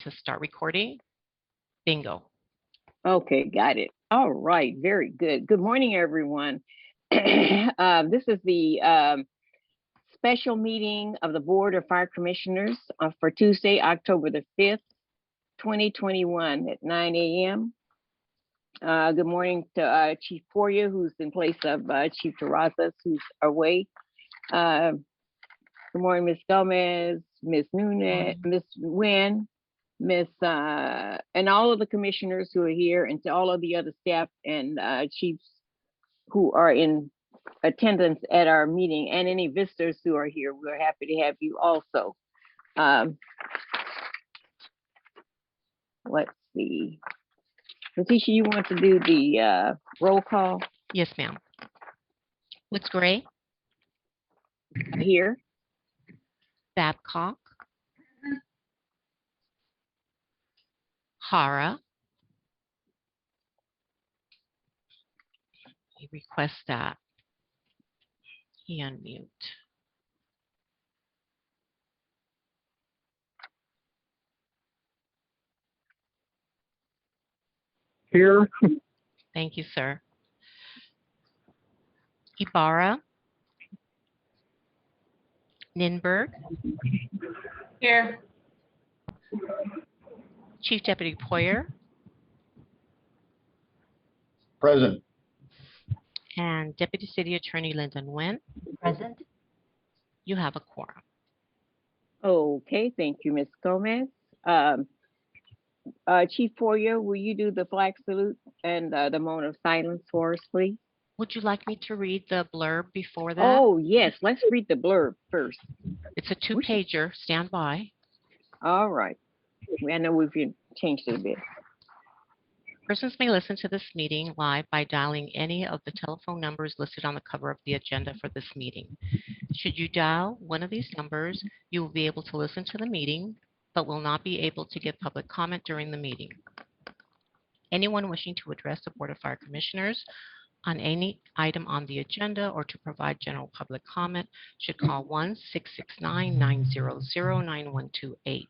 to start recording. Bingo. Okay, got it. All right, very good. Good morning, everyone. This is the special meeting of the Board of Fire Commissioners for Tuesday, October the 5th, 2021 at 9 a.m. Good morning to Chief Poria, who's in place of Chief Terrazas, who's away. Good morning, Ms. Gomez, Ms. Nunez, Ms. Nguyen, and all of the commissioners who are here, and to all of the other staff and chiefs who are in attendance at our meeting, and any visitors who are here. We're happy to have you also. Let's see. Letitia, you want to do the roll call? Yes, ma'am. What's Gray? Here. Babcock. Hara. He requests that he unmute. Here. Thank you, sir. Ibarra. Ninberg. Here. Chief Deputy Poyer. Present. And Deputy City Attorney Linda Nguyen. Present. You have a quorum. Okay, thank you, Ms. Gomez. Chief Poria, will you do the flag salute and the moment of silence for us, please? Would you like me to read the blurb before that? Oh, yes. Let's read the blurb first. It's a two-pager. Stand by. All right. I know we've changed it a bit. Persons may listen to this meeting live by dialing any of the telephone numbers listed on the cover of the agenda for this meeting. Should you dial one of these numbers, you will be able to listen to the meeting, but will not be able to give public comment during the meeting. Anyone wishing to address the Board of Fire Commissioners on any item on the agenda or to provide general public comment should call 1-669-900-9128.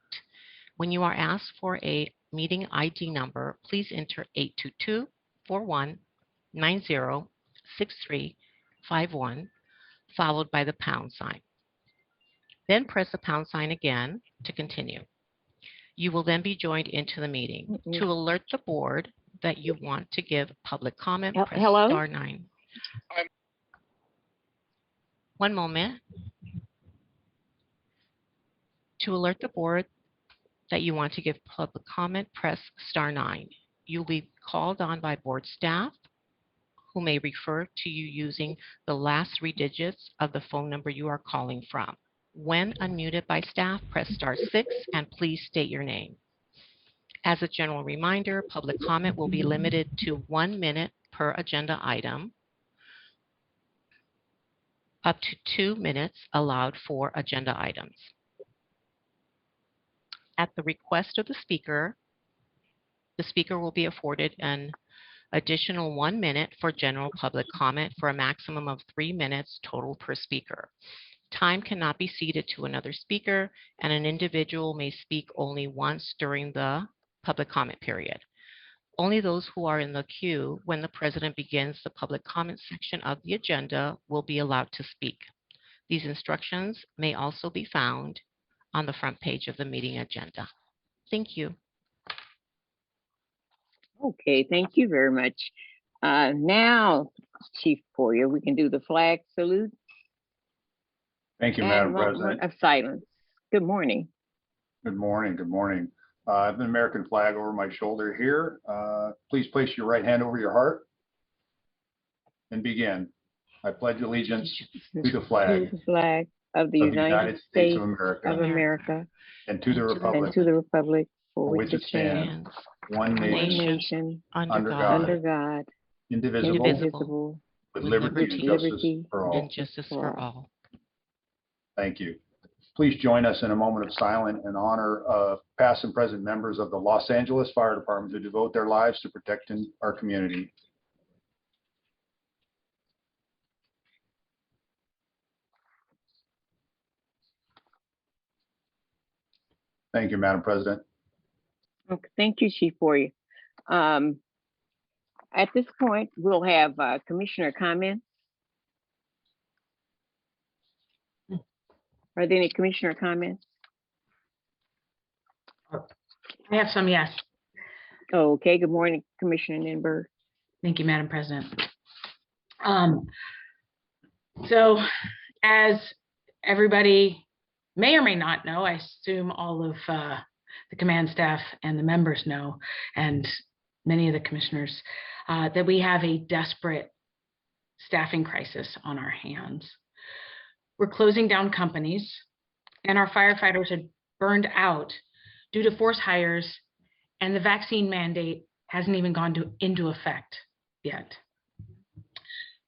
When you are asked for a meeting ID number, please enter 822-4190-6351, followed by the pound sign. Then press the pound sign again to continue. You will then be joined into the meeting. To alert the board that you want to give public comment, press star 9. One moment. To alert the board that you want to give public comment, press star 9. You'll be called on by board staff who may refer to you using the last 3 digits of the phone number you are calling from. When unmuted by staff, press star 6 and please state your name. As a general reminder, public comment will be limited to 1 minute per agenda item, up to 2 minutes allowed for agenda items. At the request of the speaker will be afforded an additional 1 minute for general public comment for a maximum of 3 minutes total per speaker. Time cannot be ceded to another speaker, and an individual may speak only once during the public comment period. Only those who are in the queue when the president begins the public comment section of the agenda will be allowed to speak. These instructions may also be found on the front page of the meeting agenda. Thank you. Okay, thank you very much. Now, Chief Poria, we can do the flag salute. Thank you, Madam President. Of silence. Good morning. Good morning. Good morning. I have an American flag over my shoulder here. Please place your right hand over your heart and begin. I pledge allegiance to the flag of the United States of America and to the republic for which it stands, one nation, under God, indivisible, with liberty and justice for all. Thank you. Please join us in a moment of silence in honor of past and present members of the Los Angeles Fire Department who devote their lives to protecting our community. Thank you, Madam President. Okay, thank you, Chief Boyer. At this point, we'll have commissioner comments. Are there any commissioner comments? I have some, yes. Okay, good morning, Commissioner Ninberg. Thank you, Madam President. So as everybody may or may not know, I assume all of the command staff and the members know, and many of the commissioners, that we have a desperate staffing crisis on our hands. We're closing down companies, and our firefighters are burned out due to forced hires, and the vaccine mandate hasn't even gone into effect yet.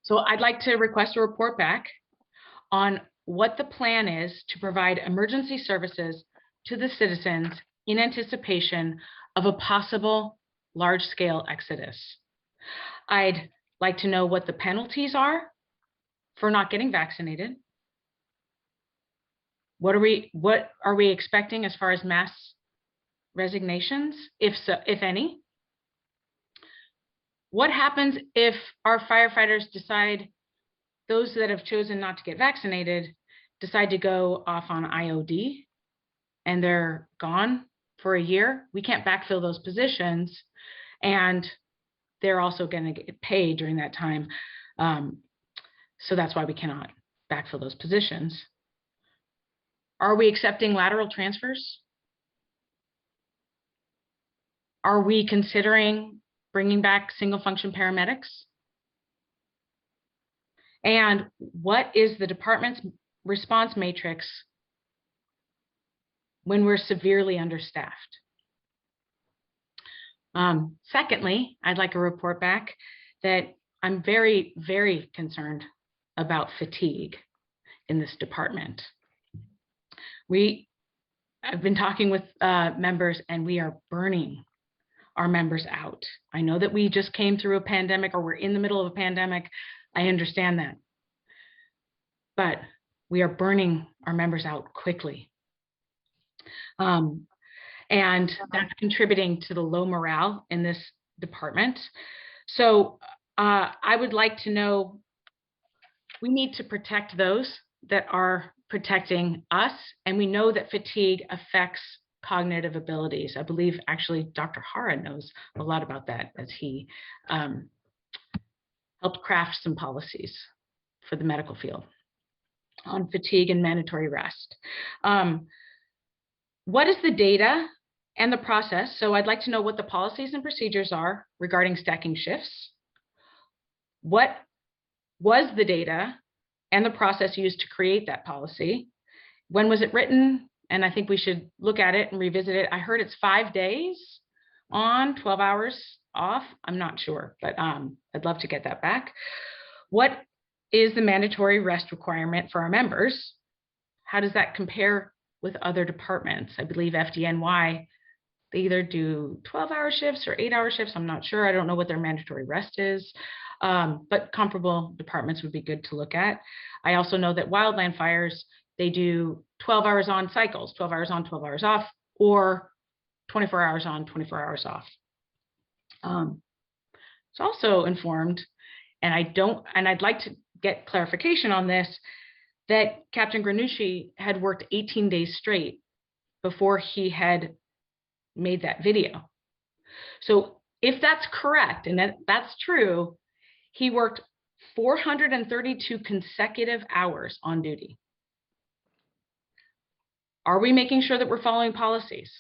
So I'd like to request a report back on what the plan is to provide emergency services to the citizens in anticipation of a possible large-scale exodus. I'd like to know what the penalties are for not getting vaccinated. What are we expecting as far as mass resignations, if so, if any? What happens if our firefighters decide, those that have chosen not to get vaccinated, decide to go off on IOD and they're gone for a year? We can't backfill those positions, and they're also going to get paid during that time. So that's why we cannot backfill those positions. Are we accepting lateral transfers? Are we considering bringing back single function paramedics? And what is the department's response matrix when we're severely understaffed? Secondly, I'd like a report back that I'm very, very concerned about fatigue in this department. I've been talking with members, and we are burning our members out. I know that we just came through a pandemic, or we're in the middle of a pandemic. I understand that. But we are burning our members out quickly. And that's contributing to the low morale in this department. So I would like to know, we need to protect those that are protecting us, and we know that fatigue affects cognitive abilities. I believe actually Dr. Hara knows a lot about that, as he helped craft some policies for the medical field on fatigue and mandatory rest. What is the data and the process? So I'd like to know what the policies and procedures are regarding stacking shifts. What was the data and the process used to create that policy? When was it written? And I think we should look at it and revisit it. I heard it's 5 days on, 12 hours off. I'm not sure, but I'd love to get that back. What is the mandatory rest requirement for our members? How does that compare with other departments? I believe FDNY, they either do 12-hour shifts or 8-hour shifts. I'm not sure. I don't know what their mandatory rest is, but comparable departments would be good to look at. I also know that wildland fires, they do 12 hours on cycles, 12 hours on, 12 hours off, or 24 hours on, 24 hours off. It's also informed, and I'd like to get clarification on this, that Captain Granucci had worked 18 days straight before he had made that video. So if that's correct, and that's true, he worked 432 consecutive hours on duty. Are we making sure that we're following policies?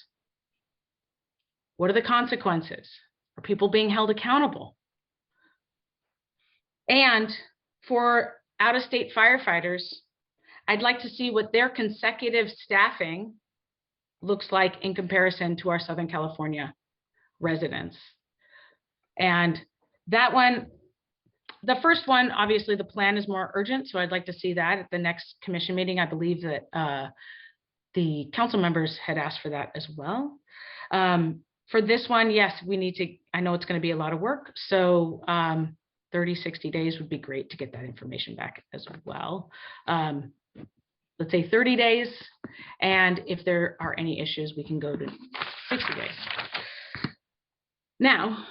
What are the consequences? Are people being held accountable? And for out-of-state firefighters, I'd like to see what their consecutive staffing looks like in comparison to our Southern California residents. And that one, the first one, obviously the plan is more urgent, so I'd like to see that at the next commission meeting. I believe that the council members had asked for that as well. For this one, yes, we need to, I know it's going to be a lot of work, so 30, 60 days would be great to get that information back as well. Let's say 30 days, and if there are any issues, we can go to 60 days. Now,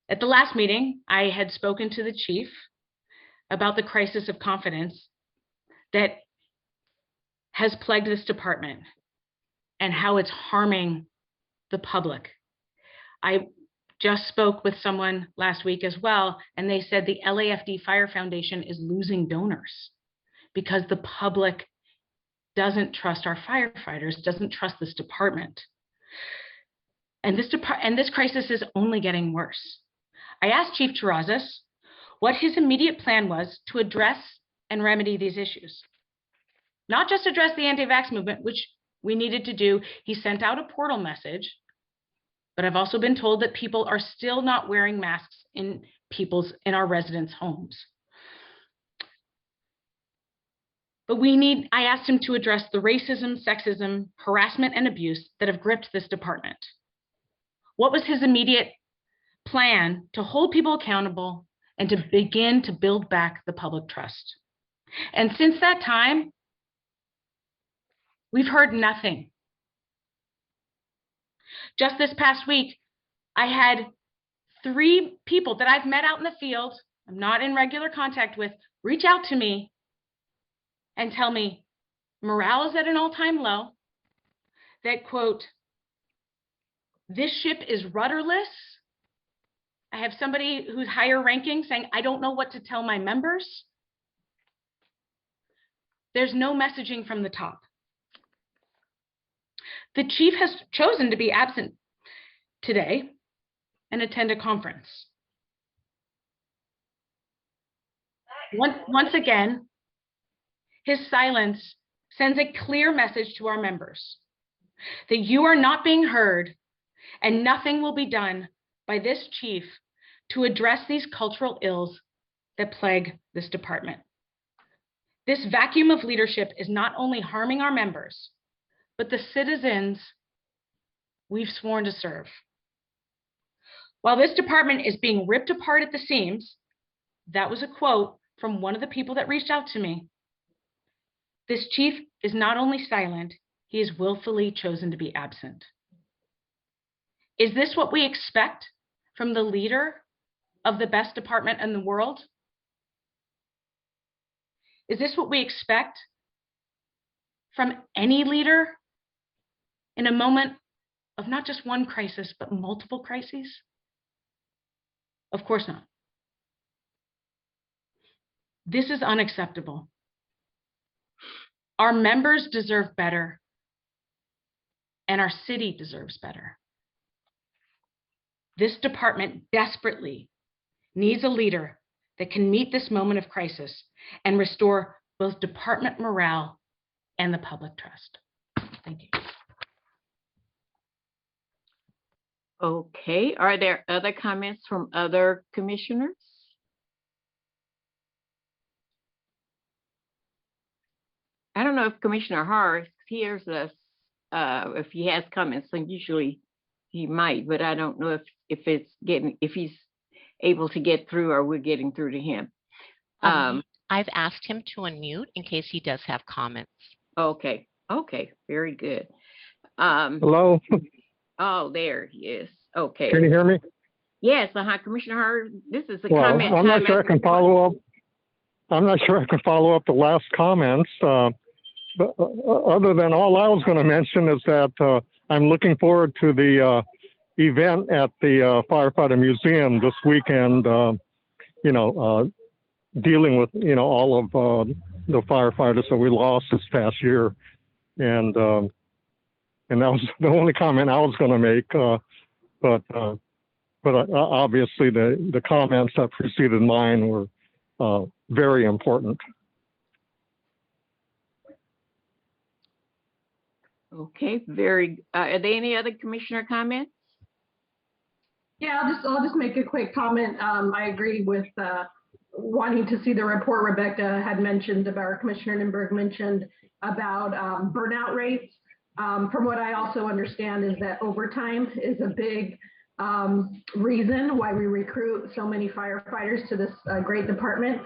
at the last meeting, I had spoken to the chief about the crisis of confidence that has plagued this department and how it's harming the public. I just spoke with someone last week as well, and they said the LAFD Fire Foundation is losing donors because the public doesn't trust our firefighters, doesn't trust this department. And this crisis is only getting worse. I asked Chief Terrazas what his immediate plan was to address and remedy these issues. Not just address the anti-vax movement, which we needed to do. He sent out a portal message, but I've also been told that people are still not wearing masks in our residents' homes. But I asked him to address the racism, sexism, harassment, and abuse that have gripped this department. What was his immediate plan to hold people accountable and to begin to build back the public trust? And since that time, we've heard nothing. Just this past week, I had 3 people that I've met out in the field, I'm not in regular contact with, reach out to me and tell me morale is at an all-time low, that, quote, this ship is rudderless. I have somebody who's higher ranking saying, I don't know what to tell my members. There's no messaging from the top. The chief has chosen to be absent today and attend a conference. Once again, his silence sends a clear message to our members that you are not being heard and nothing will be done by this chief to address these cultural ills that plague this department. This vacuum of leadership is not only harming our members, but the citizens we've sworn to serve. While this department is being ripped apart at the seams, that was a quote from one of the people that reached out to me. This chief is not only silent, he is willfully chosen to be absent. Is this what we expect from the leader of the best department in the world? Is this what we expect from any leader in a moment of not just one crisis, but multiple crises? Of course not. This is unacceptable. Our members deserve better, and our city deserves better. This department desperately needs a leader that can meet this moment of crisis and restore both department morale and the public trust. Thank you. Okay, are there other comments from other commissioners? I don't know if Commissioner Harris hears us, if he has comments, and usually he might, but I don't know if he's able to get through or we're getting through to him. I've asked him to unmute in case he does have comments. Okay, very good. Hello? Oh, there he is. Okay. Can you hear me? Yes, Commissioner Harris, this is a comment. I'm not sure I can follow up. I'm not sure I can follow up the last comments. But other than all I was going to mention is that I'm looking forward to the event at the Firefighter Museum this weekend, dealing with, all of the firefighters that we lost this past year. And that was the only comment I was going to make. But obviously the comments that preceded mine were very important. Okay, are there any other commissioner comments? Yeah, I'll just make a quick comment. I agree with wanting to see the report Rebecca had mentioned about, or Commissioner Nimberg mentioned about burnout rates. From what I also understand is that overtime is a big reason why we recruit so many firefighters to this great department.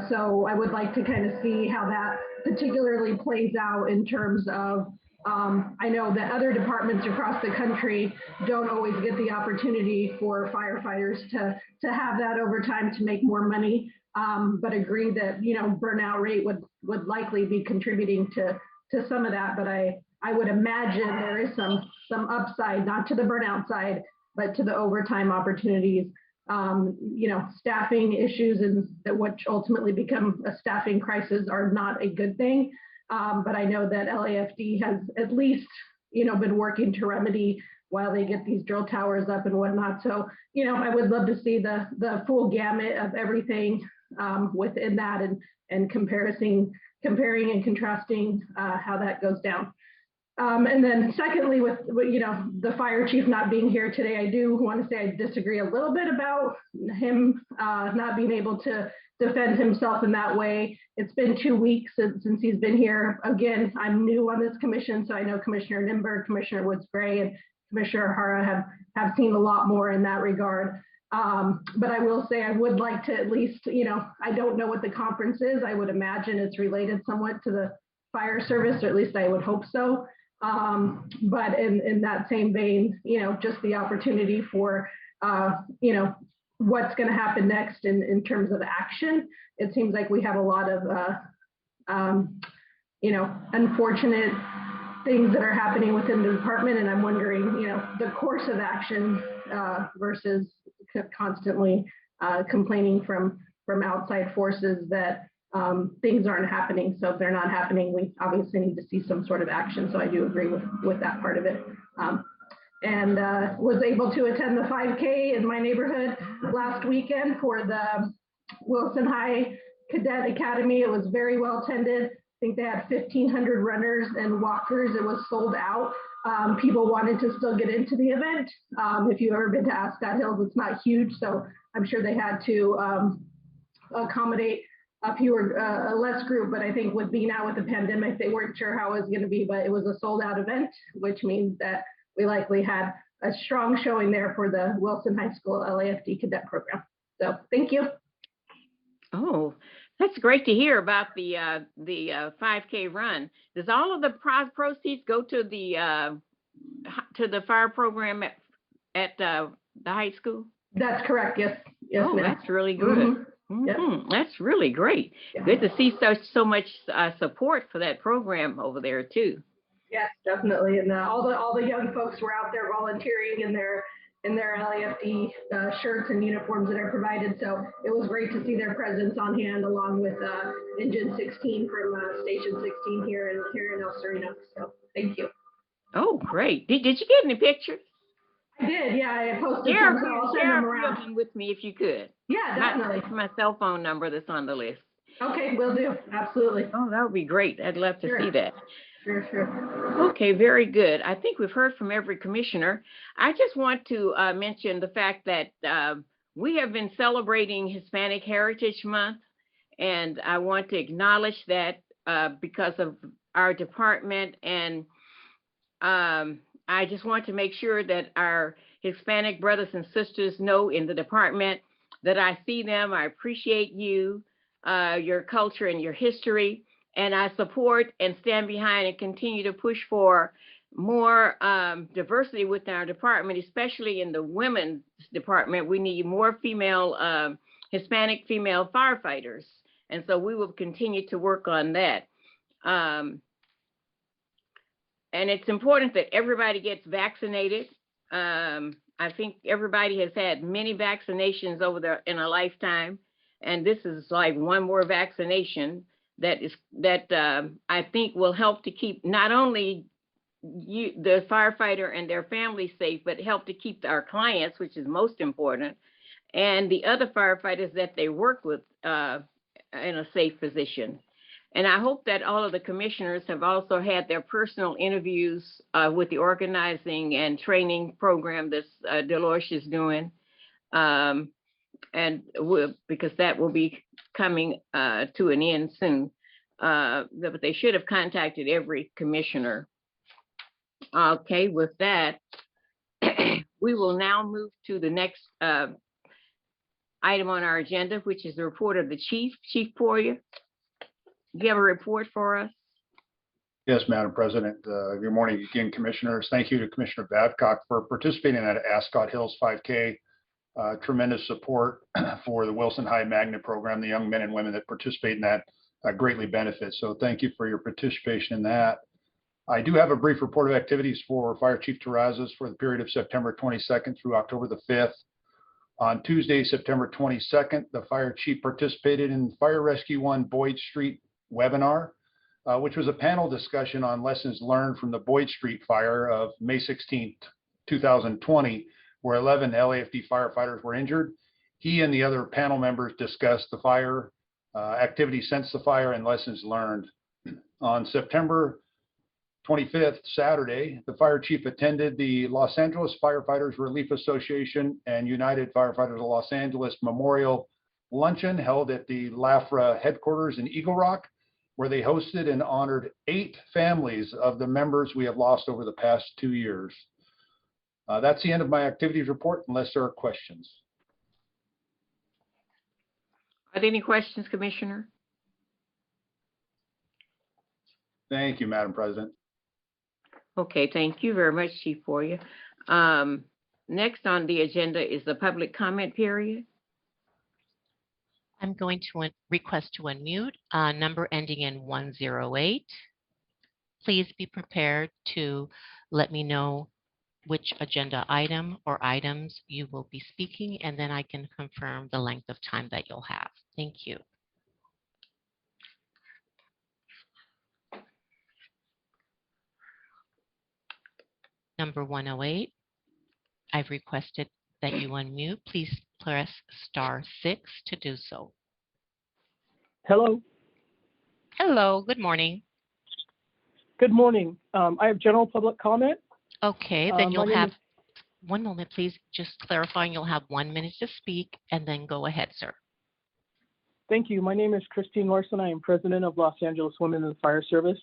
So I would like to kind of see how that particularly plays out in terms of I know that other departments across the country don't always get the opportunity for firefighters to have that overtime to make more money, but agree that, you know, burnout rate would likely be contributing to some of that. But I would imagine there is some upside, not to the burnout side, but to the overtime opportunities. You know, staffing issues and which ultimately become a staffing crisis are not a good thing. But I know that LAFD has at least, you know, been working to remedy while they get these drill towers up and whatnot. So, you know, I would love to see the full gamut of everything within that and comparing and contrasting how that goes down. And then secondly, with, you know, the fire chief not being here today, I do want to say I disagree a little bit about him not being able to defend himself in that way. It's been 2 weeks since he's been here. Again, I'm new on this commission, so I know Commissioner Nimberg, Commissioner Woods-Gray, and Commissioner Hara have seen a lot more in that regard. But I will say I would like to at least, you know, I don't know what the conference is. I would imagine it's related somewhat to the fire service, or at least I would hope so. But in that same vein, you know, just the opportunity for, you know, what's going to happen next in terms of action. It seems like we have a lot of, you know, unfortunate things that are happening within the department. And I'm wondering, you know, the course of action versus constantly complaining from outside forces that things aren't happening. So if they're not happening, we obviously need to see some sort of action. So I do agree with that part of it. And was able to attend the 5K in my neighborhood last weekend for the Wilson High Cadet Academy. It was very well attended. I think they had 1,500 runners and walkers. It was sold out. People wanted to still get into the event. If you've ever been to Ascot Hills, it's not huge, so I'm sure they had to accommodate a less group, but I think with being out with the pandemic, they weren't sure how it was going to be, but it was a sold out event, which means that we likely had a strong showing there for the Wilson High School LAFD cadet program. So thank you. Oh, that's great to hear about the 5K run. Does all of the proceeds go to the fire program at the high school? That's correct. Yes. Yes. Oh, that's really good. Mm-hmm. Mm-hmm. That's really great. Yeah. Good to see so much support for that program over there too. Yes, definitely. And all the young folks were out there volunteering in their LAFD shirts and uniforms that are provided. So it was great to see their presence on hand, along with Engine 16 from Station 16 here in El Sereno. So thank you. Oh, great. Did you get any pictures? I did. Yeah, I posted some, so I'll send them around. With me if you could. Yeah, definitely. My cell phone number that's on the list. Okay, will do. Absolutely. Oh, that would be great. I'd love to see that. Sure. Okay, very good. I think we've heard from every commissioner. I just want to mention the fact that we have been celebrating Hispanic Heritage Month, and I want to acknowledge that because of our department, and I just want to make sure that our Hispanic brothers and sisters know in the department that I see them. I appreciate you, your culture and your history. And I support and stand behind and continue to push for more diversity within our department, especially in the women's department. We need more female, Hispanic female firefighters. And so we will continue to work on that. And it's important that everybody gets vaccinated. I think everybody has had many vaccinations in a lifetime. And this is like one more vaccination that I think will help to keep not only the firefighter and their families safe, but help to keep our clients, which is most important, and the other firefighters that they work with in a safe position. And I hope that all of the commissioners have also had their personal interviews with the organizing and training program that Dolores is doing, because that will be coming to an end soon. But they should have contacted every commissioner. Okay, with that, we will now move to the next item on our agenda, which is the report of the chief. Chief Poirier, do you have a report for us? Yes, Madam President. Good morning again, Commissioners. Thank you to Commissioner Babcock for participating in that Ascot Hills 5K. Tremendous support for the Wilson High Magnet program. The young men and women that participate in that greatly benefit. So thank you for your participation in that. I do have a brief report of activities for Fire Chief Terrazas for the period of September 22nd through October the 5th. On Tuesday, September 22nd, the Fire Chief participated in Fire Rescue 1 Boyd Street webinar, which was a panel discussion on lessons learned from the Boyd Street fire of May 16th, 2020, where 11 LAFD firefighters were injured. He and the other panel members discussed the fire, activity since the fire, and lessons learned. On September 25th, Saturday, the Fire Chief attended the Los Angeles Firefighters Relief Association and United Firefighters of Los Angeles Memorial Luncheon held at the LAFRA headquarters in Eagle Rock, where they hosted and honored 8 families of the members we have lost over the past 2 years. That's the end of my activities report, unless there are questions. Are there any questions, Commissioner? Thank you, Madam President. Okay, thank you very much, Chief Boyer. Next on the agenda is the public comment period. I'm going to request to unmute number ending in 108. Please be prepared to let me know which agenda item or items you will be speaking, and then I can confirm the length of time that you'll have. Thank you. Number 108, I've requested that you unmute. Please press *6 to do so. Hello. Hello, good morning. Good morning. I have general public comment. Okay, then you'll have, one moment please, just clarifying, you'll have 1 minute to speak and then go ahead, sir. Thank you. My name is Christine Larson. I am president of Los Angeles Women in the Fire Service.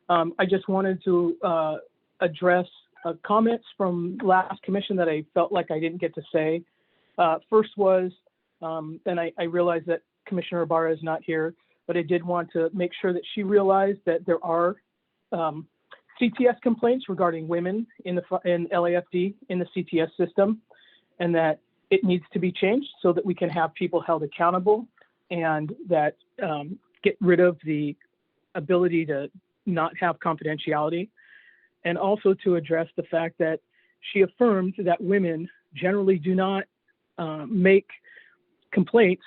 I just wanted to address comments from last commission that I felt like I didn't get to say. First was, and I realize that Commissioner Ibarra is not here, but I did want to make sure that she realized that there are CTS complaints regarding women in LAFD in the CTS system, and that it needs to be changed so that we can have people held accountable and that get rid of the ability to not have confidentiality. And also to address the fact that she affirmed that women generally do not make complaints.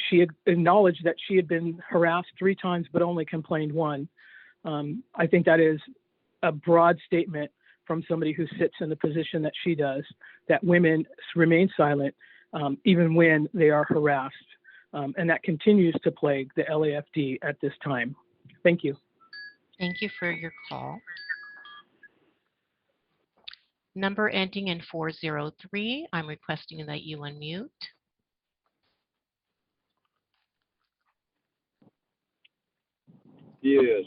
She acknowledged that she had been harassed 3 times, but only complained 1. I think that is a broad statement from somebody who sits in the position that she does, that women remain silent even when they are harassed. And that continues to plague the LAFD at this time. Thank you. Thank you for your call. Number ending in 403, I'm requesting that you unmute. Yes,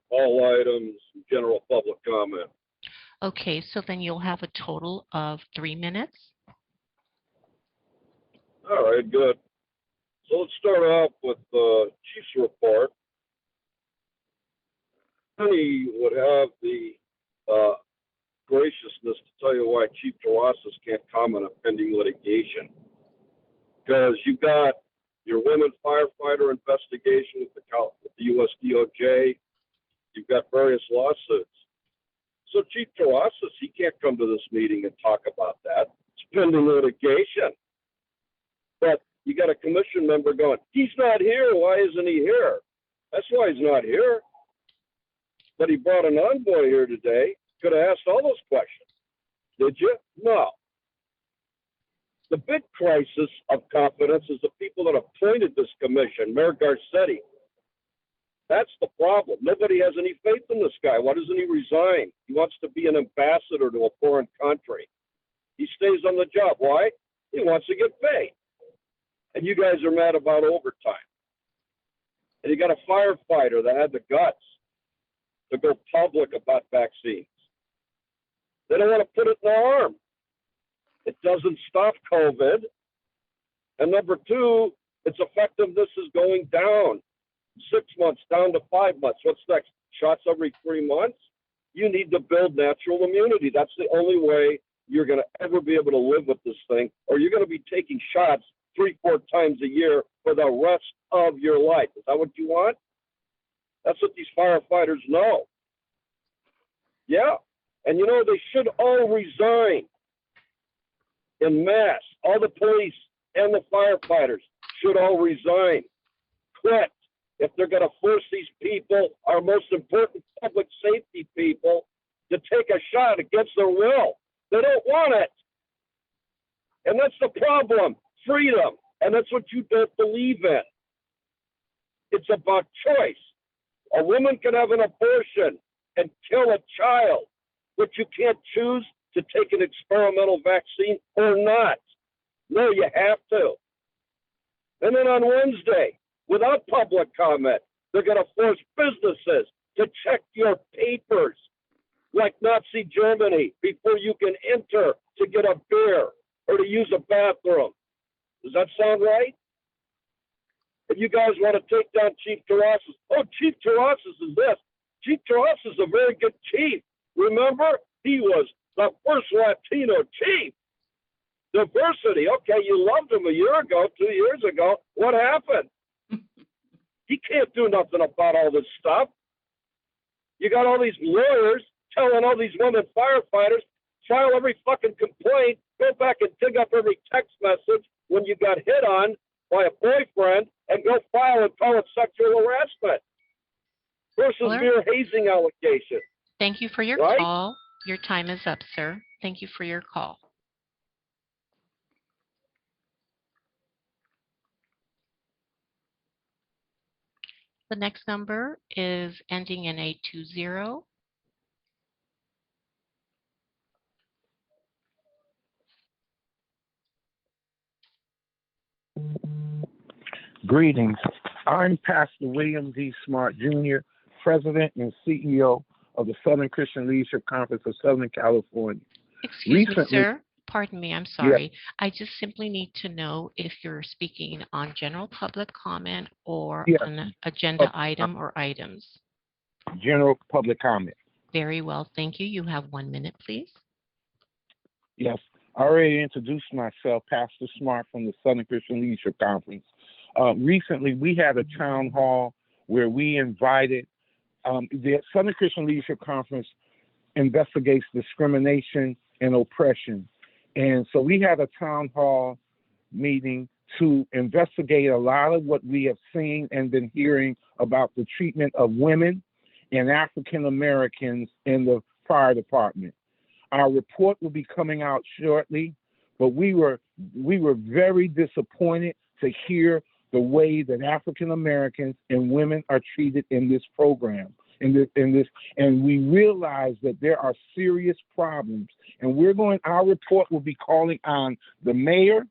all items, general public comment. Okay, so then you'll have a total of 3 minutes. All right, good. So let's start off with the chief's report. Penny would have the graciousness to tell you why Chief Terrazas can't comment on pending litigation. Because you've got your women firefighter investigation with the U.S. DOJ. You've got various lawsuits. So Chief Terrazas, he can't come to this meeting and talk about that. It's pending litigation. But you got a commission member going, he's not here. Why isn't he here? That's why he's not here. But he brought an envoy here today. Could have asked all those questions. Did you? No. The big crisis of confidence is the people that appointed this commission, Mayor Garcetti. That's the problem. Nobody has any faith in this guy. Why doesn't he resign? He wants to be an ambassador to a foreign country. He stays on the job. Why? He wants to get paid. And you guys are mad about overtime. And you got a firefighter that had the guts to go public about vaccines. They don't want to put it in the arm. It doesn't stop COVID. And number 2, its effectiveness is going down. 6 months down to 5 months. What's next? shots every 3 months, you need to build natural immunity. That's the only way you're going to ever be able to live with this thing, or you're going to be taking shots 3-4 times a year for the rest of your life. Is that what you want? That's what these firefighters know. Yeah. And you know, they should all resign en masse. All the police and the firefighters should all resign. Quit. If they're going to force these people, our most important public safety people, to take a shot against their will. They don't want it. And that's the problem. Freedom. And that's what you don't believe in. It's about choice. A woman can have an abortion and kill a child, but you can't choose to take an experimental vaccine or not. No, you have to. And then on Wednesday, without public comment, they're going to force businesses to check your papers like Nazi Germany before you can enter to get a beer or to use a bathroom. Does that sound right? If you guys want to take down Chief Terrazas, oh, Chief Terrazas is this. Chief Terrazas is a very good chief. Remember, he was the first Latino chief. Diversity. Okay, you loved him a year ago, 2 years ago. What happened? He can't do nothing about all this stuff. You got all these lawyers telling all these women firefighters, file every fucking complaint, go back and dig up every text message when you got hit on by a boyfriend, and go file and call it sexual harassment versus mere hazing allegations. Thank you for your call. Your time is up, sir. Thank you for your call. The next number is ending in 820. Greetings. I'm Pastor William D. Smart Jr., President and CEO of the Southern Christian Leadership Conference of Southern California. Excuse me, sir. Pardon me. I'm sorry. Yes. I just simply need to know if you're speaking on general public comment or on agenda item or items. General public comment. Very well. Thank you. You have 1 minute, please. Yes. I already introduced myself, Pastor Smart from the Southern Christian Leadership Conference. Recently, we had a town hall where we invited the Southern Christian Leadership Conference investigates discrimination and oppression. And so we had a town hall meeting to investigate a lot of what we have seen and been hearing about the treatment of women and African Americans in the fire department. Our report will be coming out shortly, but we were very disappointed to hear the way that African Americans and women are treated in this program. And we realize that there are serious problems. And our report will be calling on the mayor,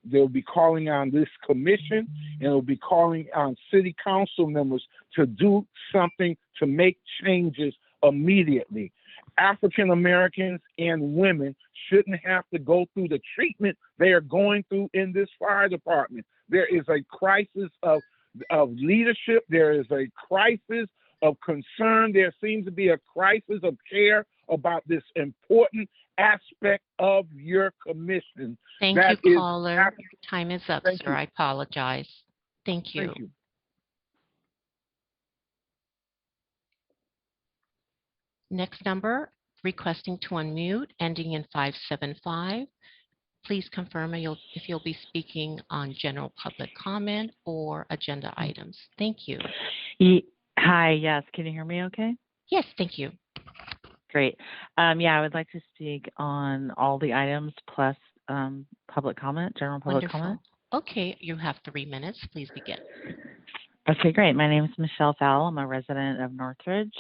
they'll be calling on this commission, and it'll be calling on city council members to do something to make changes immediately. African Americans and women shouldn't have to go through the treatment they are going through in this fire department. There is a crisis of leadership. There is a crisis of concern. There seems to be a crisis of care about this important aspect of your commission. Thank you, caller. Time is up, sir. I apologize. Thank you. Thank you. Next number, requesting to unmute, ending in 575. Please confirm if you'll be speaking on general public comment or agenda items. Thank you. Hi, yes. Can you hear me okay? Yes, thank you. Great. I would like to speak on all the items plus public comment, general public comment. Okay, you have 3 minutes. Please begin. Okay, great. My name is Michelle Fowle. I'm a resident of Northridge,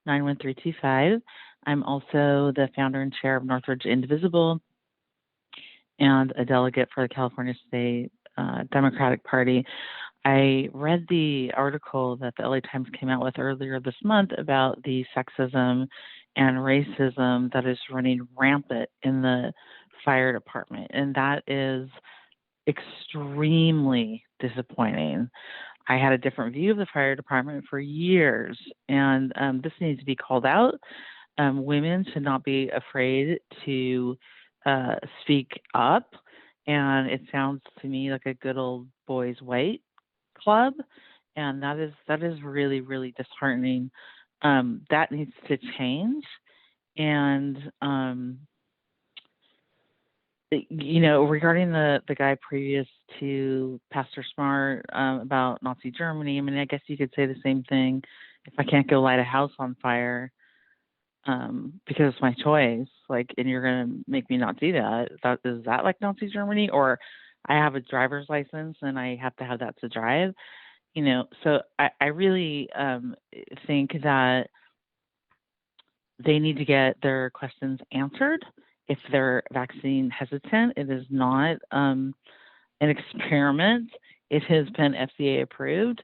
91325. I'm also the founder and chair of Northridge Indivisible and a delegate for the California State Democratic Party. I read the article that the LA Times came out with earlier this month about the sexism and racism that is running rampant in the fire department, and that is extremely disappointing. I had a different view of the fire department for years, and this needs to be called out. Women should not be afraid to speak up, and it sounds to me like a good old boys white club, and that is really, really disheartening. That needs to change, and regarding the guy previous to Pastor Smart about Nazi Germany, I mean, I guess you could say the same thing. If I can't go light a house on fire because it's my choice, like, and you're gonna make me not do that, is that like Nazi Germany? Or I have a driver's license and I have to have that to drive, So I really think that they need to get their questions answered. If they're vaccine hesitant, it is not an experiment. It has been FDA approved.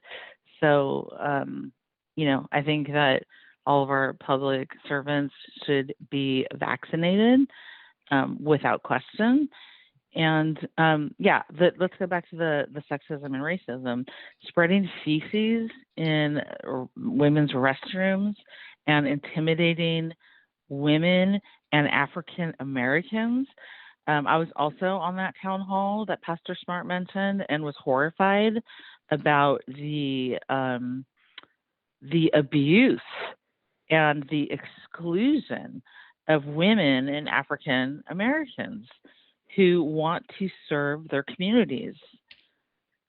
So, I think that all of our public servants should be vaccinated without question. And let's go back to the sexism and racism. Spreading feces in women's restrooms and intimidating women and African Americans. I was also on that town hall that Pastor Smart mentioned and was horrified about the abuse and the exclusion of women and African Americans who want to serve their communities.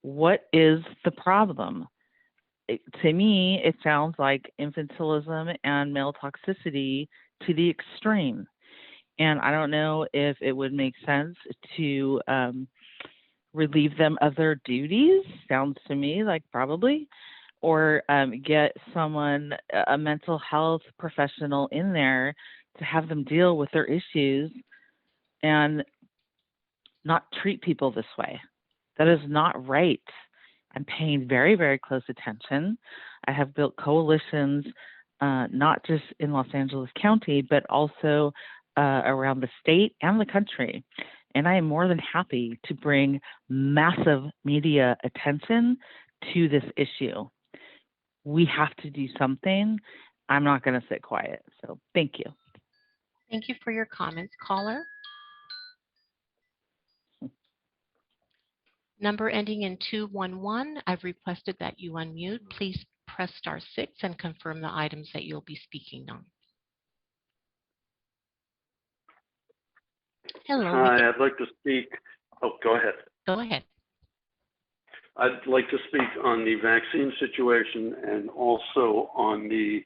What is the problem? To me, it sounds like infantilism and male toxicity to the extreme. And I don't know if it would make sense to relieve them of their duties. Sounds to me like probably. Or get someone, a mental health professional in there to have them deal with their issues and not treat people this way. That is not right. I'm paying very, very close attention. I have built coalitions, not just in Los Angeles County, but also around the state and the country. And I am more than happy to bring massive media attention to this issue. We have to do something. I'm not going to sit quiet. So thank you. Thank you for your comments, caller. Number ending in 211, I've requested that you unmute. Please press *6 and confirm the items that you'll be speaking on. Hello. Hi, I'd like to speak. Oh, go ahead. Go ahead. I'd like to speak on the vaccine situation and also on the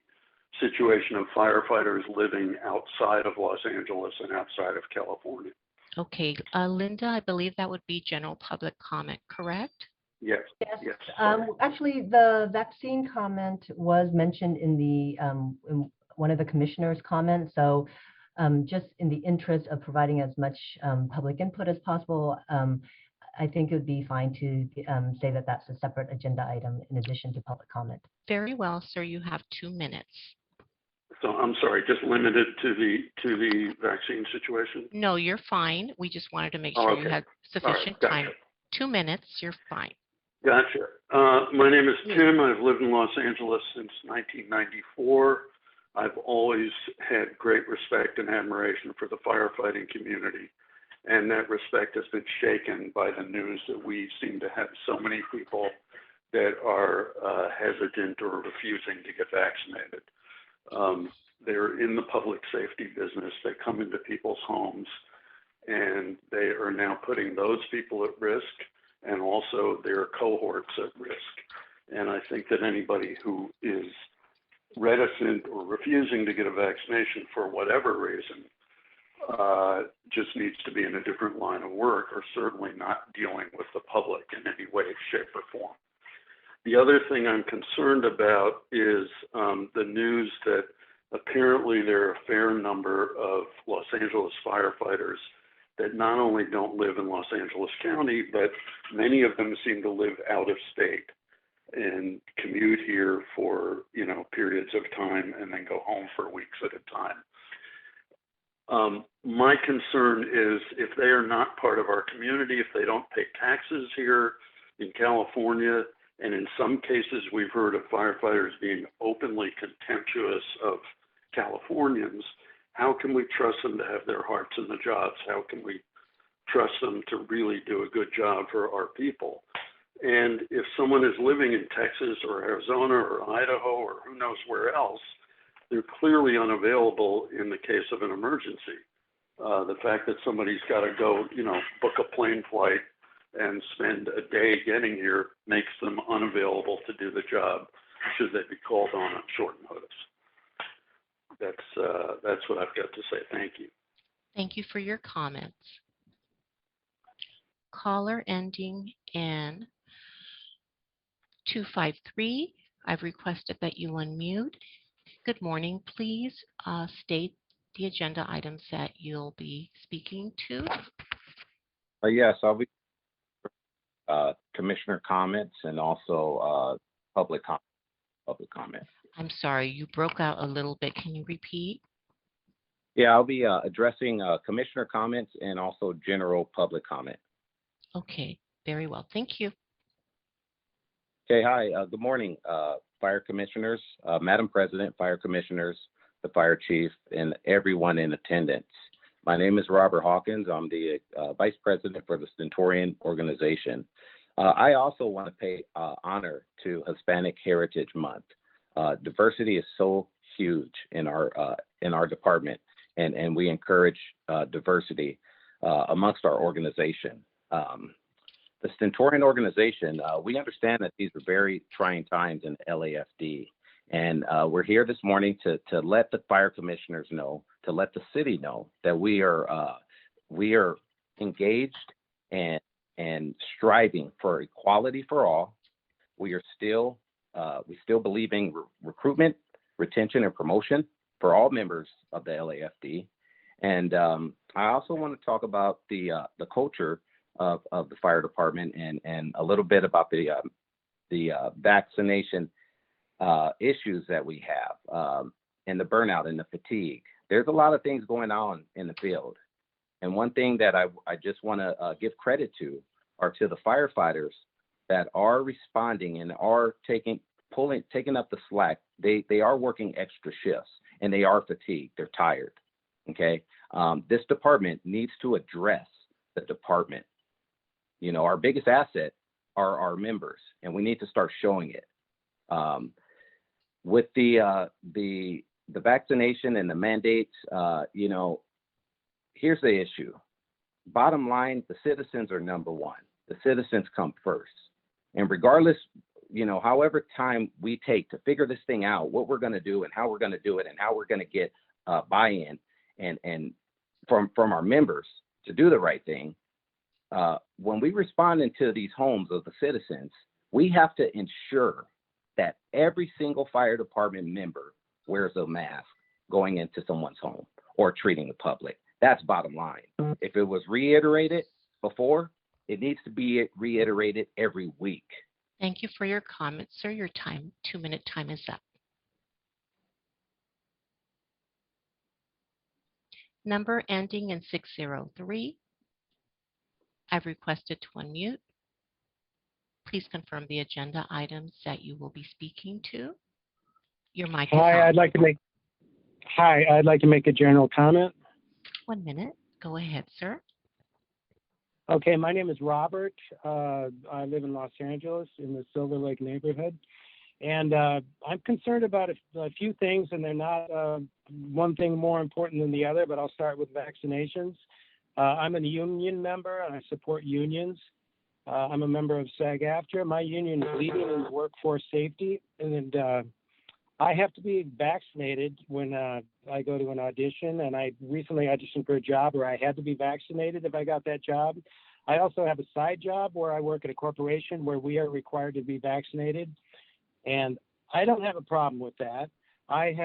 situation of firefighters living outside of Los Angeles and outside of California. Okay, Linda, I believe that would be general public comment, correct? Yes. Yes. Actually, the vaccine comment was mentioned in in one of the commissioners' comments. So, just in the interest of providing as much public input as possible, I think it would be fine to say that that's a separate agenda item in addition to public comment. Very well, sir. You have 2 minutes. So I'm sorry, just limited to the vaccine situation? No, you're fine. We just wanted to make sure you had sufficient time. 2 minutes, you're fine. Gotcha. My name is Tim. I've lived in Los Angeles since 1994. I've always had great respect and admiration for the firefighting community, and that respect has been shaken by the news that we seem to have so many people that are hesitant or refusing to get vaccinated. They're in the public safety business. They come into people's homes, and they are now putting those people at risk and also their cohorts at risk. And I think that anybody who is reticent or refusing to get a vaccination for whatever reason just needs to be in a different line of work, or certainly not dealing with the public in any way, shape, or form. The other thing I'm concerned about is the news that apparently there are a fair number of Los Angeles firefighters that not only don't live in Los Angeles County, but many of them seem to live out of state and commute here for, periods of time and then go home for weeks at a time. My concern is if they are not part of our community, if they don't pay taxes here in California, And in some cases, we've heard of firefighters being openly contemptuous of Californians. How can we trust them to have their hearts in the jobs? How can we trust them to really do a good job for our people? And if someone is living in Texas or Arizona or Idaho or who knows where else, they're clearly unavailable in the case of an emergency. The fact that somebody's got to go, book a plane flight and spend a day getting here makes them unavailable to do the job should they be called on at short notice. That's what I've got to say. Thank you. Thank you for your comments. Caller ending in 253. I've requested that you unmute. Good morning. Please state the agenda items that you'll be speaking to. Yes, I'll be commissioner comments and also public comment. I'm sorry, you broke out a little bit. Can you repeat? Yeah, I'll be addressing commissioner comments and also general public comment. Okay, very well. Thank you. Okay, hi. Good morning, fire commissioners, Madam President, fire commissioners, the fire chief, and everyone in attendance. My name is Robert Hawkins. I'm the vice president for the Stentorian organization. I also want to pay honor to Hispanic Heritage Month. Diversity is so huge in our department, and we encourage diversity amongst our organization. The Stentorian organization, we understand that these are very trying times in LAFD, and we're here this morning to let the fire commissioners know, to let the city know that we are engaged and striving for equality for all. We still believe in recruitment, retention, and promotion for all members of the LAFD. And I also want to talk about the culture of the fire department and a little bit about the vaccination issues that we have and the burnout and the fatigue. There's a lot of things going on in the field. And one thing that I just want to give credit to are to the firefighters that are responding and are taking up the slack. They are working extra shifts and they are fatigued. They're tired. Okay. This department needs to address the department. Our biggest asset are our members, and we need to start showing it. With the vaccination and the mandates, here's the issue. Bottom line, the citizens are number one. The citizens come first. And regardless, however time we take to figure this thing out, what we're going to do and how we're going to do it and how we're going to get buy-in and from our members to do the right thing, when we respond into these homes of the citizens, we have to ensure that every single fire department member wears a mask going into someone's home or treating the public. That's bottom line. If it was reiterated before, it needs to be reiterated every week. Thank you for your comments, sir. Your 2-minute time is up. Number ending in 603. I've requested to unmute. Please confirm the agenda items that you will be speaking to. Your mic is on. I'd like to make a general comment. 1 minute. Go ahead, sir. Okay, my name is Robert. I live in Los Angeles in the Silver Lake neighborhood. And I'm concerned about a few things, and they're not one thing more important than the other, but I'll start with vaccinations. I'm a union member, and I support unions. I'm a member of SAG-AFTRA. My union is leading in workforce safety, and I have to be vaccinated when I go to an audition, and I recently auditioned for a job where I had to be vaccinated if I got that job. I also have a side job where I work at a corporation where we are required to be vaccinated, and I don't have a problem with that. I've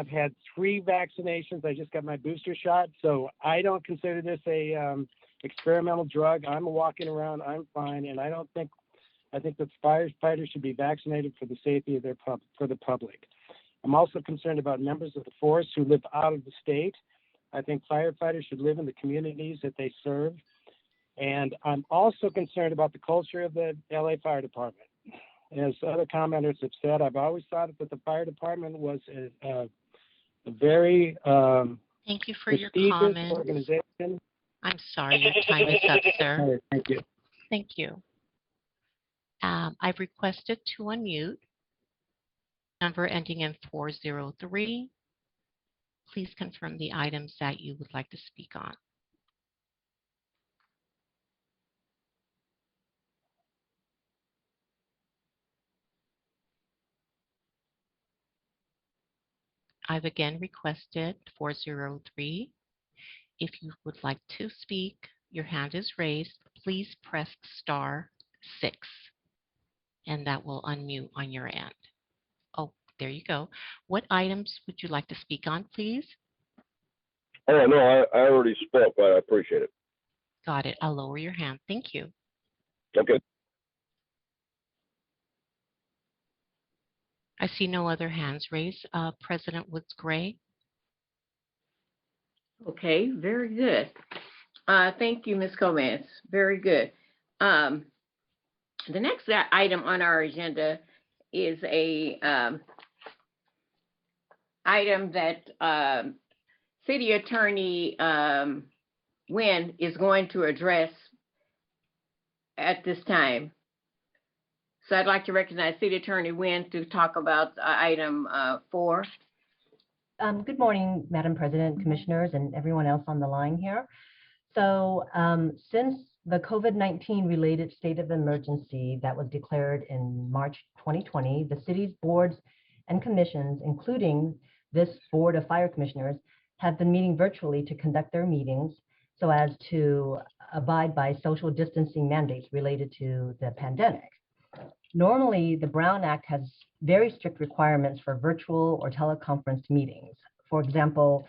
had 3 vaccinations. I just got my booster shot, so I don't consider this a experimental drug. I'm walking around, I'm fine, and I think that firefighters should be vaccinated for the safety of for the public. I'm also concerned about members of the force who live out of the state. I think firefighters should live in the communities that they serve. And I'm also concerned about the culture of the LA Fire Department. As other commenters have said, I've always thought that the fire department was a very thank you for your prestigious comments. organization. I'm sorry, your time is up, sir. All right, thank you. Thank you. I've requested to unmute number ending in 403. Please confirm the items that you would like to speak on. I've again requested 403. If you would like to speak, your hand is raised. Please press *6, and that will unmute on your end. Oh, there you go. What items would you like to speak on, please? Oh, no, I already spoke, but I appreciate it. Got it. I'll lower your hand. Thank you. Okay. I see no other hands raised. President Woods-Gray. Okay, very good. Thank you, Ms. Gomez. Very good. The next item on our agenda is a item that City Attorney Nguyen is going to address at this time. So I'd like to recognize City Attorney Nguyen to talk about item 4. Good morning, Madam President, Commissioners, and everyone else on the line here. So since the COVID-19 related state of emergency that was declared in March 2020, the city's boards and commissions, including this Board of Fire Commissioners, have been meeting virtually to conduct their meetings so as to abide by social distancing mandates related to the pandemic. Normally, the Brown Act has very strict requirements for virtual or teleconference meetings. For example,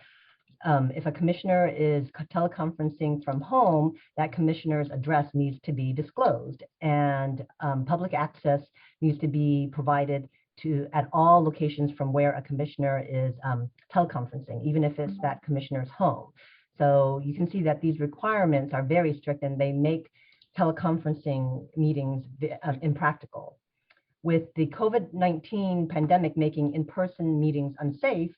if a commissioner is teleconferencing from home, that commissioner's address needs to be disclosed, and public access needs to be provided to at all locations from where a commissioner is teleconferencing, even if it's that commissioner's home. So you can see that these requirements are very strict, and they make teleconferencing meetings impractical. With the COVID-19 pandemic making in-person meetings unsafe,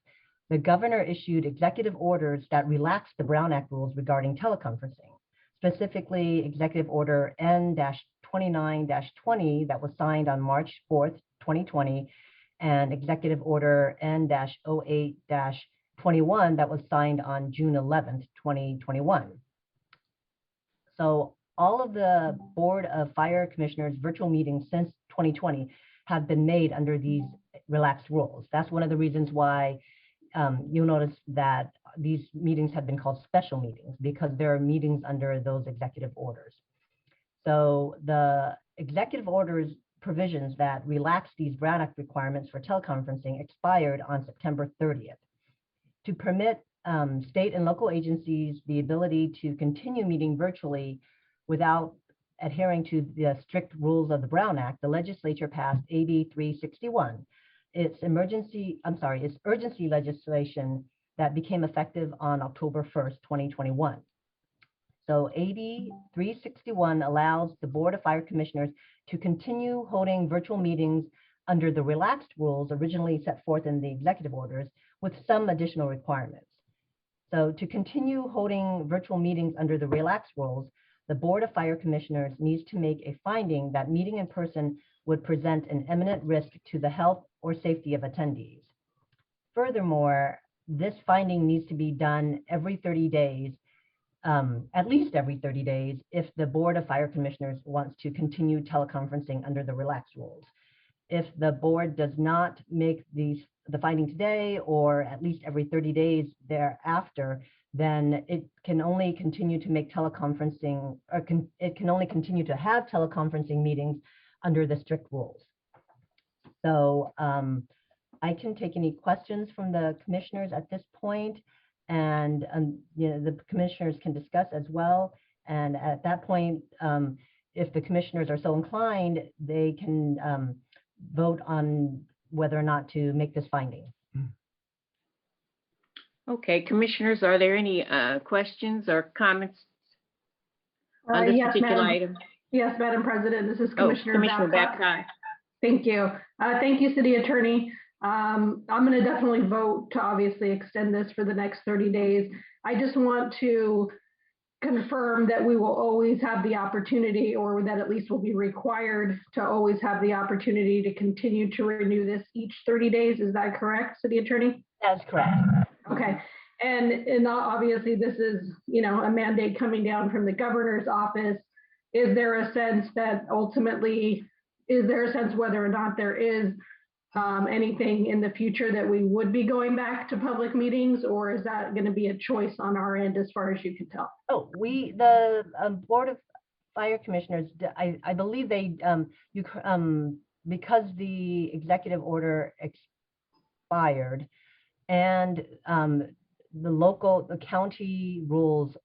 the governor issued executive orders that relaxed the Brown Act rules regarding teleconferencing, specifically Executive Order N-29-20 that was signed on March 4th, 2020, and Executive Order N-08-21 that was signed on June 11th, 2021. So all of the Board of Fire Commissioners virtual meetings since 2020 have been made under these relaxed rules. That's one of the reasons why you'll notice that these meetings have been called special meetings, because there are meetings under those executive orders. So the executive orders provisions that relax these Brown Act requirements for teleconferencing expired on September 30th. To permit state and local agencies the ability to continue meeting virtually without adhering to the strict rules of the Brown Act, the legislature passed AB 361. It's urgency legislation that became effective on October 1st, 2021. So AB 361 allows the Board of Fire Commissioners to continue holding virtual meetings under the relaxed rules originally set forth in the executive orders, with some additional requirements. So to continue holding virtual meetings under the relaxed rules, the Board of Fire Commissioners needs to make a finding that meeting in person would present an imminent risk to the health or safety of attendees. Furthermore, this finding needs to be done every 30 days, at least every 30 days, if the Board of Fire Commissioners wants to continue teleconferencing under the relaxed rules. If the board does not make the finding today, or at least every 30 days thereafter, then it can only continue to make teleconferencing, or it can only continue to have teleconferencing meetings under the strict rules. So I can take any questions from the commissioners at this point, and the commissioners can discuss as well. And at that point, if the commissioners are so inclined, they can vote on whether or not to make this finding. Okay, commissioners, are there any questions or comments on this Yes, particular Madam. item? Yes, Madam President, this is Commissioner Commissioner Babcock. Babcock. Thank you. Thank you, City Attorney. I'm going to definitely vote to obviously extend this for the next 30 days. I just want to confirm that we will always have the opportunity, or that at least will be required to always have the opportunity to continue to renew this each 30 days. Is that correct, City Attorney? That's correct. Okay. And obviously this is, a mandate coming down from the governor's office. Is there a sense that ultimately, whether or not there is anything in the future that we would be going back to public meetings, or is that going to be a choice on our end as far as you can tell? Oh, the Board of Fire Commissioners, I believe they, because the executive order expired and the county rules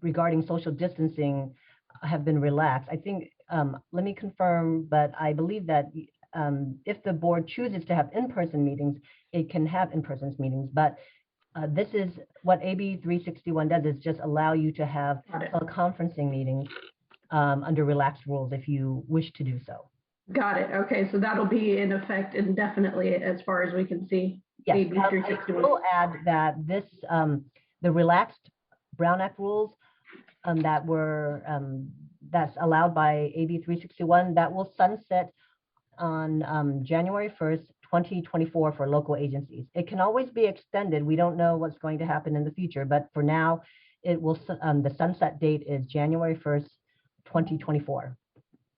regarding social distancing have been relaxed. I think, let me confirm, but I believe that if the board chooses to have in-person meetings, it can have in-person meetings. But this is what AB 361 does, is just allow you to have teleconferencing meetings under relaxed rules if you wish to do so. Got it. Okay, so that'll be in effect indefinitely as far as we can see. Yes, AB 361. I will add that this, the relaxed Brown Act rules that's allowed by AB 361, that will sunset on January 1st, 2024 for local agencies. It can always be extended. We don't know what's going to happen in the future, but for now, it will. The sunset date is January 1st, 2024.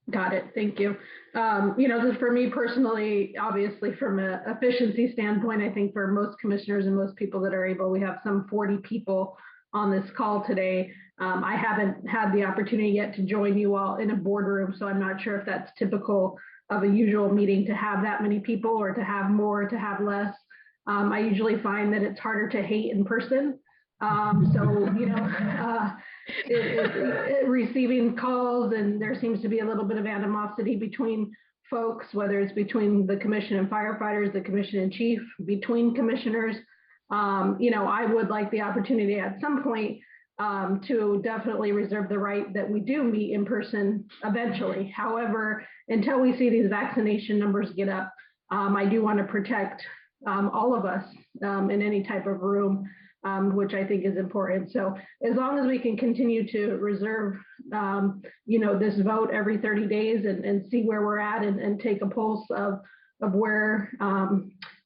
Got it. Thank you. Just for me personally, obviously from an efficiency standpoint, I think for most commissioners and most people that are able, we have some 40 people on this call today. I haven't had the opportunity yet to join you all in a boardroom, so I'm not sure if that's typical of a usual meeting to have that many people, or to have more, to have less. I usually find that it's harder to hate in person. Receiving calls, and there seems to be a little bit of animosity between folks, whether it's between the commission and firefighters, the commission and chief, between commissioners. I would like the opportunity at some point to definitely reserve the right that we do meet in person eventually. However, until we see these vaccination numbers get up, I do want to protect all of us in any type of room, which I think is important. So as long as we can continue to reserve, this vote every 30 days and see where we're at and take a pulse of where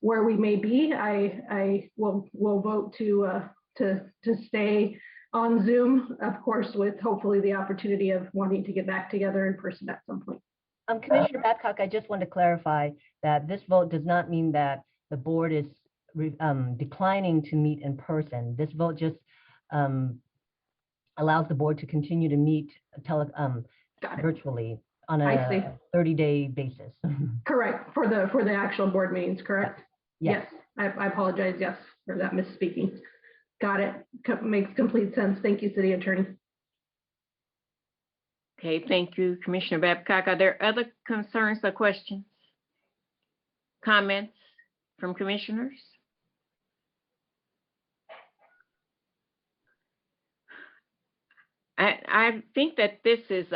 we may be, I will vote to stay on Zoom, of course, with hopefully the opportunity of wanting to get back together in person at some point. Commissioner Babcock, I just want to clarify that this vote does not mean that the board is declining to meet in person. This vote just allows the board to continue to meet virtually on a 30-day basis. Correct, for the actual board meetings, correct? Yes. I apologize, yes, for that misspeaking. Got it. Makes complete sense. Thank you, City Attorney. Okay, thank you, Commissioner Babcock. Are there other concerns or questions? Comments from commissioners? I think that this is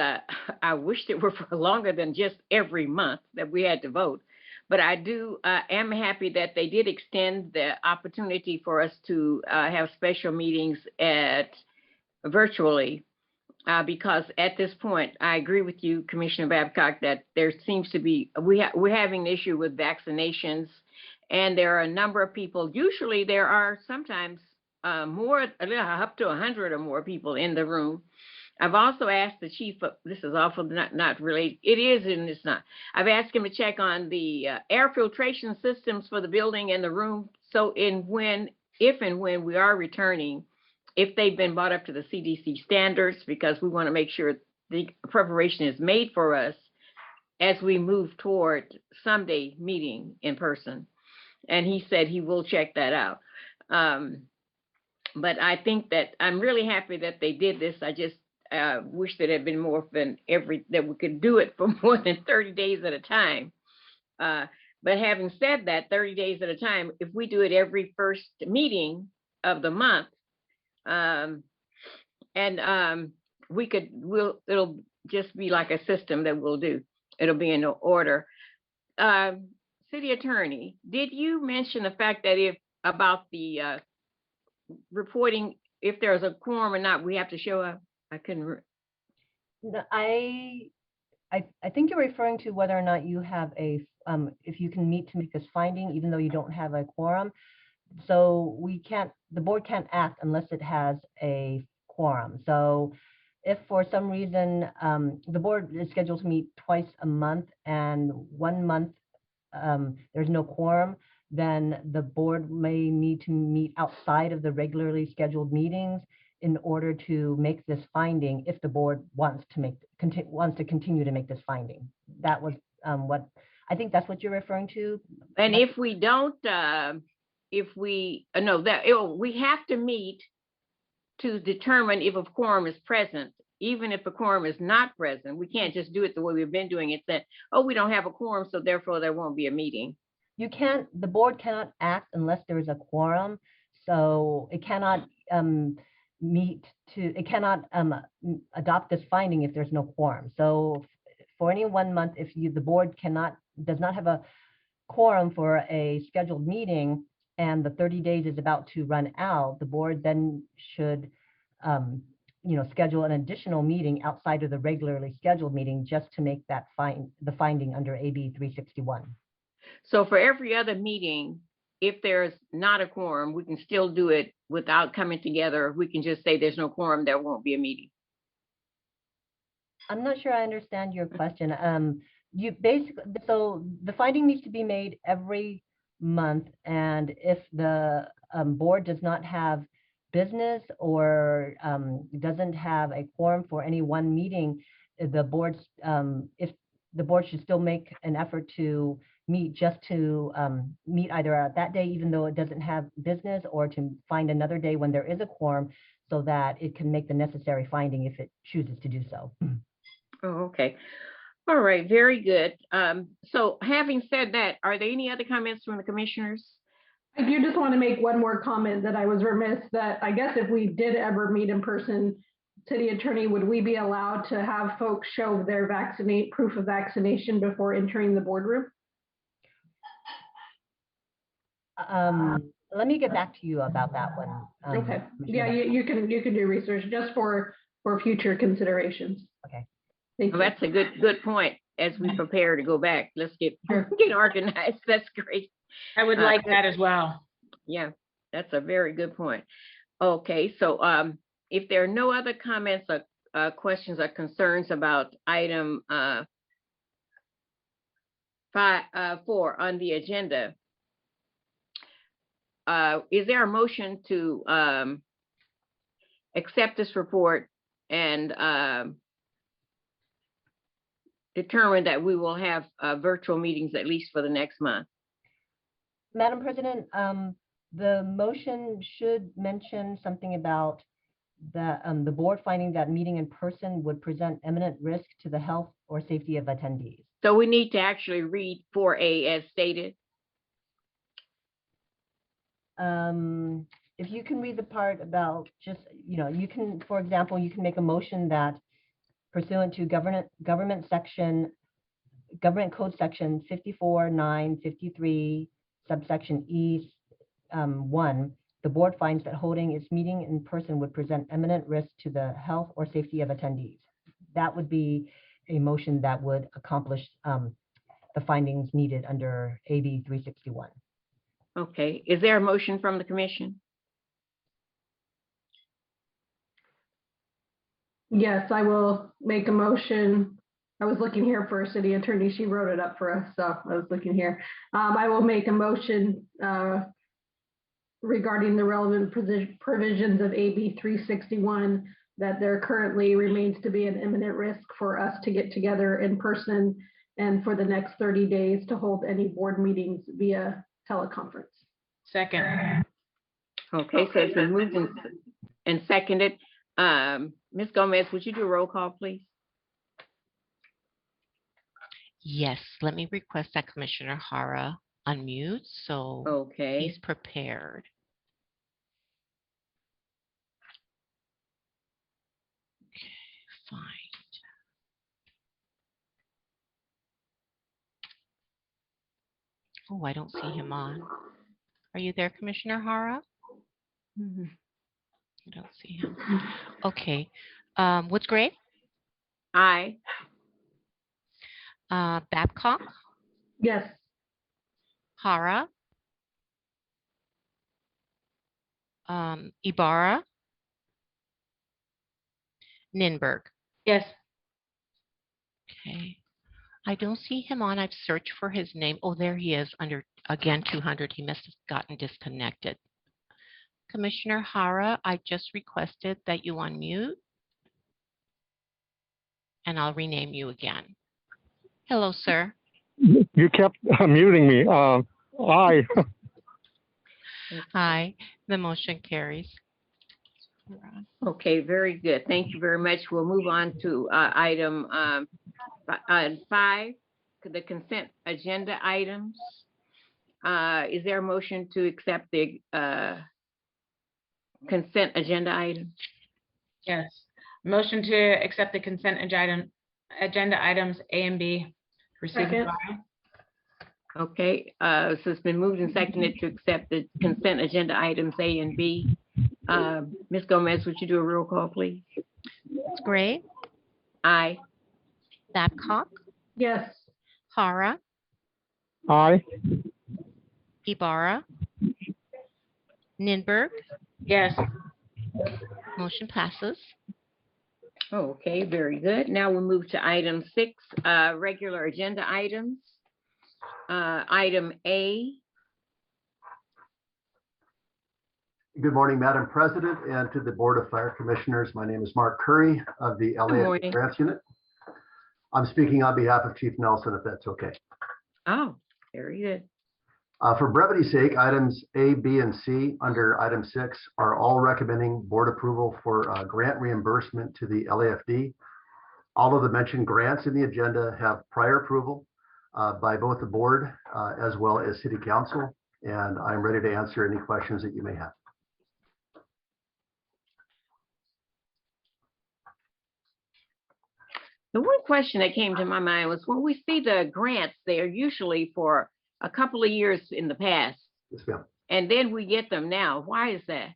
I wish it were for longer than just every month that we had to vote. But I am happy that they did extend the opportunity for us to have special meetings virtually, because at this point, I agree with you, Commissioner Babcock, that there seems to be, we're having an issue with vaccinations, and there are a number of people. Usually there are sometimes more, up to 100 or more people in the room. I've also asked the chief, this is awful, not related, it is and it's not. I've asked him to check on the air filtration systems for the building and the room. So if and when we are returning, if they've been brought up to the CDC standards, because we want to make sure the preparation is made for us as we move toward someday meeting in person. And he said he will check that out. But I think that I'm really happy that they did this. I just wish that it had been more than that we could do it for more than 30 days at a time. But having said that, 30 days at a time, if we do it every first meeting of the month, and it'll just be like a system that we'll do. It'll be in order. City Attorney, did you mention the fact that about the reporting if there's a quorum or not, we have to show up? I couldn't. I think you're referring to whether or not you have if you can meet to make this finding, even though you don't have a quorum. So the board can't act unless it has a quorum. So if for some reason the board is scheduled to meet twice a month and 1 month there's no quorum, then the board may need to meet outside of the regularly scheduled meetings in order to make this finding if the board wants to continue to make this finding. That was what I think that's what you're referring to. And if we don't, we have to meet to determine if a quorum is present. Even if a quorum is not present, we can't just do it the way we've been doing it, that, we don't have a quorum, so therefore there won't be a meeting. The board cannot act unless there is a quorum. So it cannot adopt this finding if there's no quorum. So for any 1 month, if the board does not have a quorum for a scheduled meeting and the 30 days is about to run out, the board then should schedule an additional meeting outside of the regularly scheduled meeting just to make that the finding under AB 361. So for every other meeting, if there's not a quorum, we can still do it without coming together. We can just say there's no quorum, there won't be a meeting. I'm not sure I understand your question. So the finding needs to be made every month, and if the board does not have business or doesn't have a quorum for any one meeting, if the board should still make an effort to meet meet either at that day, even though it doesn't have business, or to find another day when there is a quorum so that it can make the necessary finding if it chooses to do so. Oh, okay. All right, very good. So having said that, are there any other comments from the commissioners? I do just want to make one more comment that I was remiss that I guess if we did ever meet in person, City Attorney, would we be allowed to have folks show their proof of vaccination before entering the boardroom? Let me get back to you about that one. Okay. Yeah, you can do research just for future considerations. Okay. Well, that's a good point. As we prepare to go back, let's get organized. That's great. I would like that as well. Yeah, that's a very good point. Okay, so if there are no other comments or questions or concerns about item 4 on the agenda, is there a motion to accept this report and determine that we will have virtual meetings at least for the next month? Madam President, the motion should mention something about the board finding that meeting in person would present imminent risk to the health or safety of attendees. So we need to actually read 4A as stated. If you can read the part about you can, for example, you can make a motion that pursuant to Government Code Section 54.953, subsection E1, the board finds that holding its meeting in person would present imminent risk to the health or safety of attendees. That would be a motion that would accomplish the findings needed under AB 361. Okay, is there a motion from the commission? Yes, I will make a motion. I was looking here for a city attorney. She wrote it up for us, so I was looking here. I will make a motion regarding the relevant provisions of AB 361 that there currently remains to be an imminent risk for us to get together in person and for the next 30 days to hold any board meetings via teleconference. Second. Okay, so it's been moved and seconded. Ms. Gomez, would you do a roll call, please? Yes, let me request that Commissioner Hara unmute so he's prepared. find. Oh, I don't see him on. Are you there, Commissioner Hara? I don't see him. Okay. Woods Gray? Aye. Babcock? Yes. Hara? Ibarra? Ninberg? Yes. Okay. I don't see him on. I've searched for his name. Oh, there he is under, again, 200. He must have gotten disconnected. Commissioner Hara, I just requested that you unmute, and I'll rename you again. Hello, sir. You kept muting me. Aye. Hi. The motion carries. Okay, very good. Thank you very much. We'll move on to item 5, the consent agenda items. Is there a motion to accept the consent agenda items? Yes. Motion to accept the consent agenda items A and B. Second. Okay, so it's been moved and seconded to accept the consent agenda items A and B. Ms. Gomez, would you do a roll call, please? That's great. Aye. Babcock? Yes. Hara? Aye. Ibarra? Ninberg? Yes. Motion passes. Okay, very good. Now we'll move to item 6, regular agenda items. Item A. Good morning, Madam President, and to the Board of Fire Commissioners. My name is Mark Curry of the LAFD Grants Unit. I'm speaking on behalf of Chief Nelson, if that's okay. Oh, very good. For brevity's sake, items A, B, and C under item 6 are all recommending board approval for grant reimbursement to the LAFD. All of the mentioned grants in the agenda have prior approval by both the board as well as City Council, and I'm ready to answer any questions that you may have. The one question that came to my mind was when we see the grants, they are usually for a couple of years in the past. Yes, ma'am. And then we get them now. Why is that?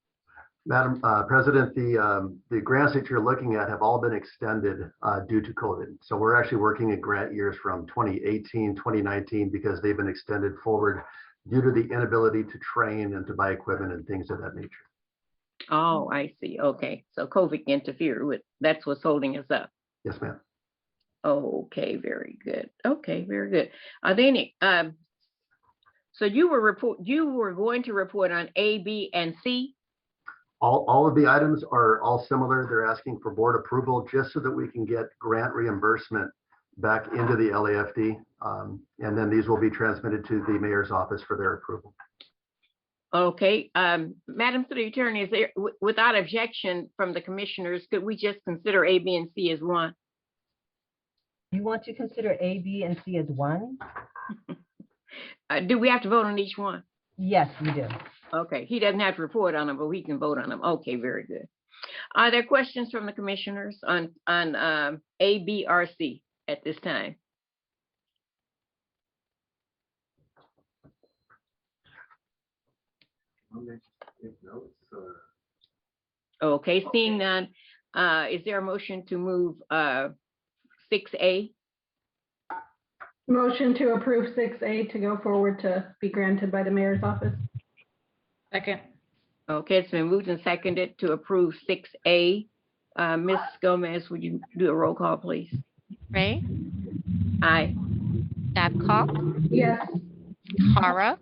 Madam President, the grants that you're looking at have all been extended due to COVID. So we're actually working at grant years from 2018, 2019, because they've been extended forward due to the inability to train and to buy equipment and things of that nature. Oh, I see. Okay. So COVID interfered with, that's what's holding us up. Yes, ma'am. Okay, very good. Okay, very good. Are there any, so you were going to report on A, B, and C? All of the items are all similar. They're asking for board approval just so that we can get grant reimbursement back into the LAFD. And then these will be transmitted to the mayor's office for their approval. Okay, Madam City Attorney, is there, without objection from the commissioners, could we just consider A, B, and C as one? You want to consider A, B, and C as one? Do we have to vote on each one? Yes, we do. Okay, he doesn't have to report on them, but we can vote on them. Okay, very good. Are there questions from the commissioners on A, B, or C at this time? Okay, seeing none, is there a motion to move 6A? Motion to approve 6A to go forward to be granted by the mayor's office. Second. Okay, it's been moved and seconded to approve 6A. Ms. Gomez, would you do a roll call, please? Ray? Aye. Babcock? Yes. Hara?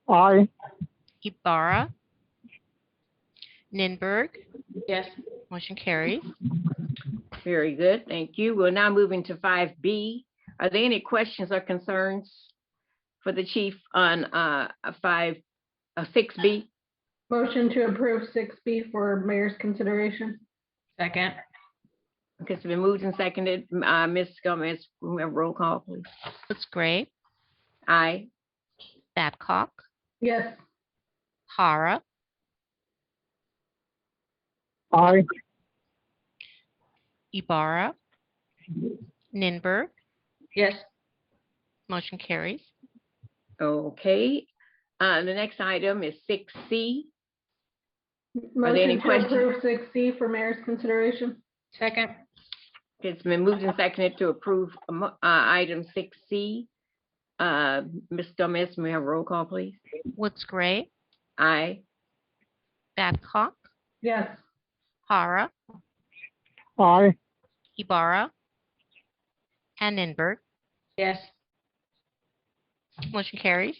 Aye. Ibarra? Ninberg? Yes. Motion carries. Very good, thank you. We're now moving to 5B. Are there any questions or concerns for the chief on 6B? Motion to approve 6B for mayor's consideration. Second. Okay, it's been moved and seconded. Ms. Gomez, we have roll call, please. That's great. Aye. Babcock? Yes. Hara? Aye. Ibarra, Ninberg. Yes. Motion carries. Okay. The next item is 6C. Are there any Motion to questions? approve 6C for mayor's consideration. Second. It's been moved and seconded to approve item 6C. Ms. Gomez, may we have a roll call, please? Woods Gray, Aye. Babcock, Yes. Hara, Aye. Ibarra, and Ninberg. Yes. Motion carries.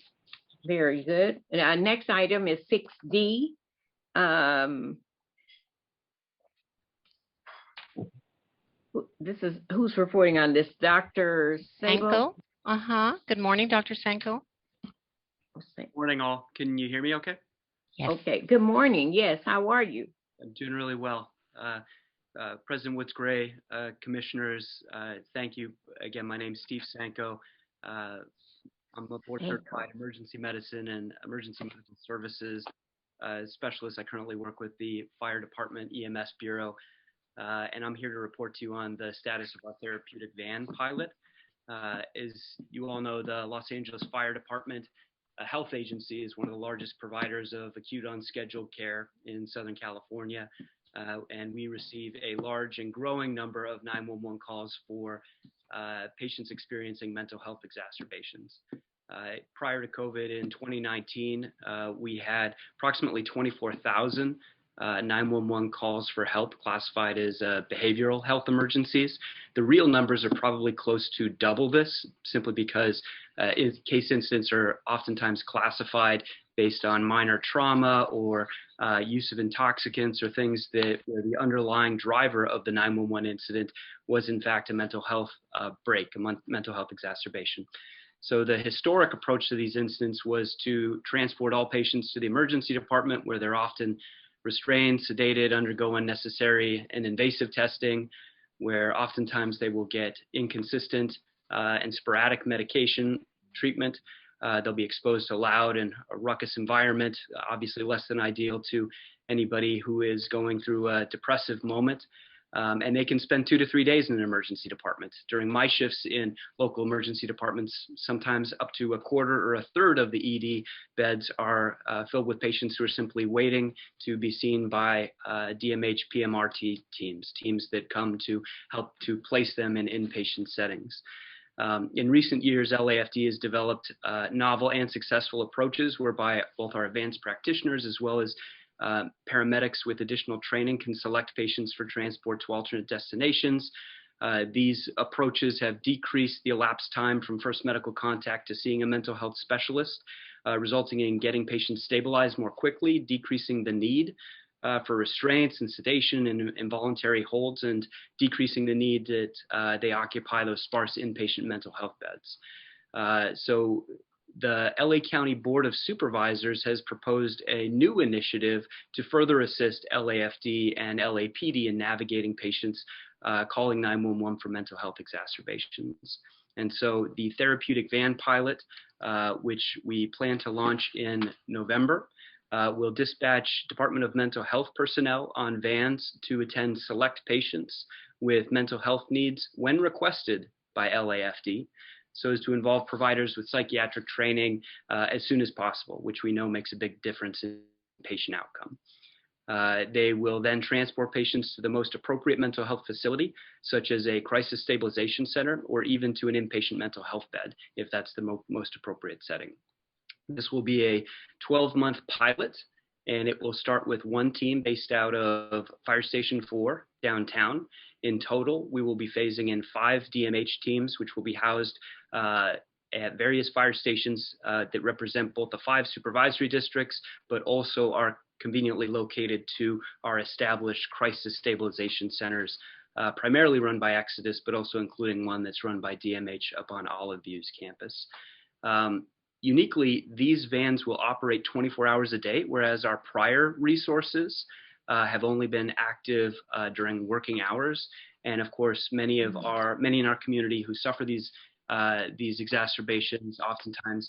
Very good. And our next item is 6D. Who's reporting on this? Dr. Sanko? Good morning, Dr. Sanko. Morning, all. Can you hear me okay? Yes. Okay. Good morning. Yes. How are you? I'm doing really well. President Woods Gray, commissioners, thank you. Again, my name is Steve Sanko. I'm a board certified emergency medicine and emergency medical services specialist. I currently work with the Fire Department EMS Bureau, and I'm here to report to you on the status of our therapeutic van pilot. As you all know, the Los Angeles Fire Department health agency is one of the largest providers of acute unscheduled care in Southern California. And we receive a large and growing number of 911 calls for patients experiencing mental health exacerbations. Prior to COVID in 2019, we had approximately 24,000 911 calls for help classified as behavioral health emergencies. The real numbers are probably close to double this, simply because case incidents are oftentimes classified based on minor trauma or use of intoxicants or things that where the underlying driver of the 911 incident was in fact a mental health break, a mental health exacerbation. So the historic approach to these incidents was to transport all patients to the emergency department, where they're often restrained, sedated, undergo unnecessary and invasive testing, where oftentimes they will get inconsistent and sporadic medication treatment. They'll be exposed to loud and a ruckus environment, obviously less than ideal to anybody who is going through a depressive moment. And they can spend 2 to 3 days in an emergency department. During my shifts in local emergency departments, sometimes up to a quarter or a third of the ED beds are filled with patients who are simply waiting to be seen by DMH PMRT teams that come to help to place them in inpatient settings. In recent years, LAFD has developed novel and successful approaches whereby both our advanced practitioners as well as paramedics with additional training can select patients for transport to alternate destinations. These approaches have decreased the elapsed time from first medical contact to seeing a mental health specialist, resulting in getting patients stabilized more quickly, decreasing the need for restraints and sedation and involuntary holds, and decreasing the need that they occupy those sparse inpatient mental health beds. So the LA County Board of Supervisors has proposed a new initiative to further assist LAFD and LAPD in navigating patients calling 911 for mental health exacerbations. And so the therapeutic van pilot, which we plan to launch in November, will dispatch Department of Mental Health personnel on vans to attend select patients with mental health needs when requested by LAFD, so as to involve providers with psychiatric training as soon as possible, which we know makes a big difference in patient outcome. They will then transport patients to the most appropriate mental health facility, such as a crisis stabilization center, or even to an inpatient mental health bed, if that's the most appropriate setting. This will be a 12-month pilot, and it will start with one team based out of Fire Station 4 downtown. In total, we will be phasing in 5 DMH teams, which will be housed at various fire stations that represent both the 5 supervisory districts, but also are conveniently located to our established crisis stabilization centers, primarily run by Exodus, but also including one that's run by DMH up on Olive View's campus. Uniquely, these vans will operate 24 hours a day, whereas our prior resources have only been active during working hours. And of course, many in our community who suffer these exacerbations, oftentimes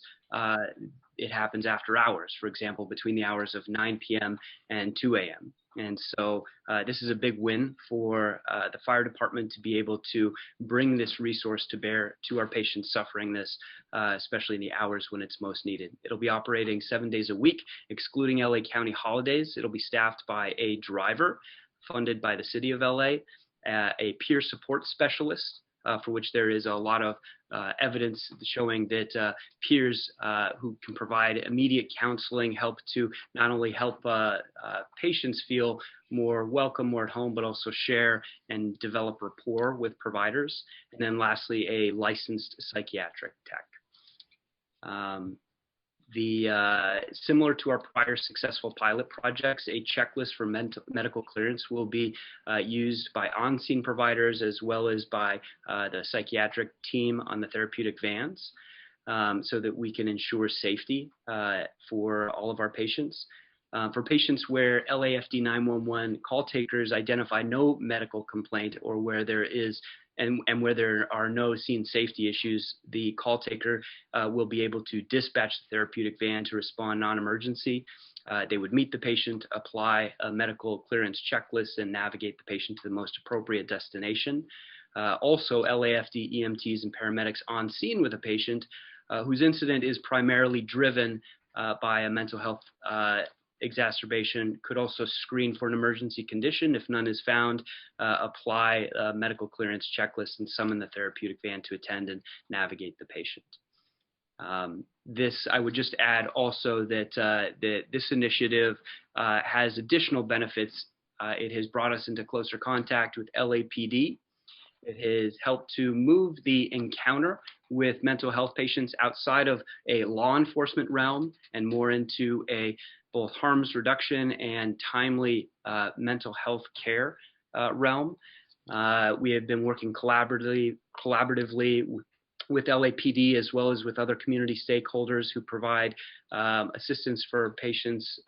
it happens after hours, for example, between the hours of 9 p.m. and 2 a.m. And so this is a big win for the fire department to be able to bring this resource to bear to our patients suffering this, especially in the hours when it's most needed. It'll be operating 7 days a week, excluding LA County holidays. It'll be staffed by a driver funded by the city of LA, a peer support specialist, for which there is a lot of evidence showing that peers who can provide immediate counseling help to not only help patients feel more welcome, more at home, but also share and develop rapport with providers. And then lastly, a licensed psychiatric tech. Similar to our prior successful pilot projects, a checklist for medical clearance will be used by on-scene providers as well as by the psychiatric team on the therapeutic vans, so that we can ensure safety for all of our patients. For patients where LAFD 911 call takers identify no medical complaint, or where there is and where there are no scene safety issues, the call taker will be able to dispatch the therapeutic van to respond non-emergency. They would meet the patient, apply a medical clearance checklist, and navigate the patient to the most appropriate destination. Also, LAFD EMTs and paramedics on scene with a patient whose incident is primarily driven by a mental health exacerbation could also screen for an emergency condition. If none is found, apply a medical clearance checklist and summon the therapeutic van to attend and navigate the patient. I would just add also that this initiative has additional benefits. It has brought us into closer contact with LAPD. It has helped to move the encounter with mental health patients outside of a law enforcement realm and more into a both harms reduction and timely mental health care realm. We have been working collaboratively with LAPD as well as with other community stakeholders who provide assistance for patients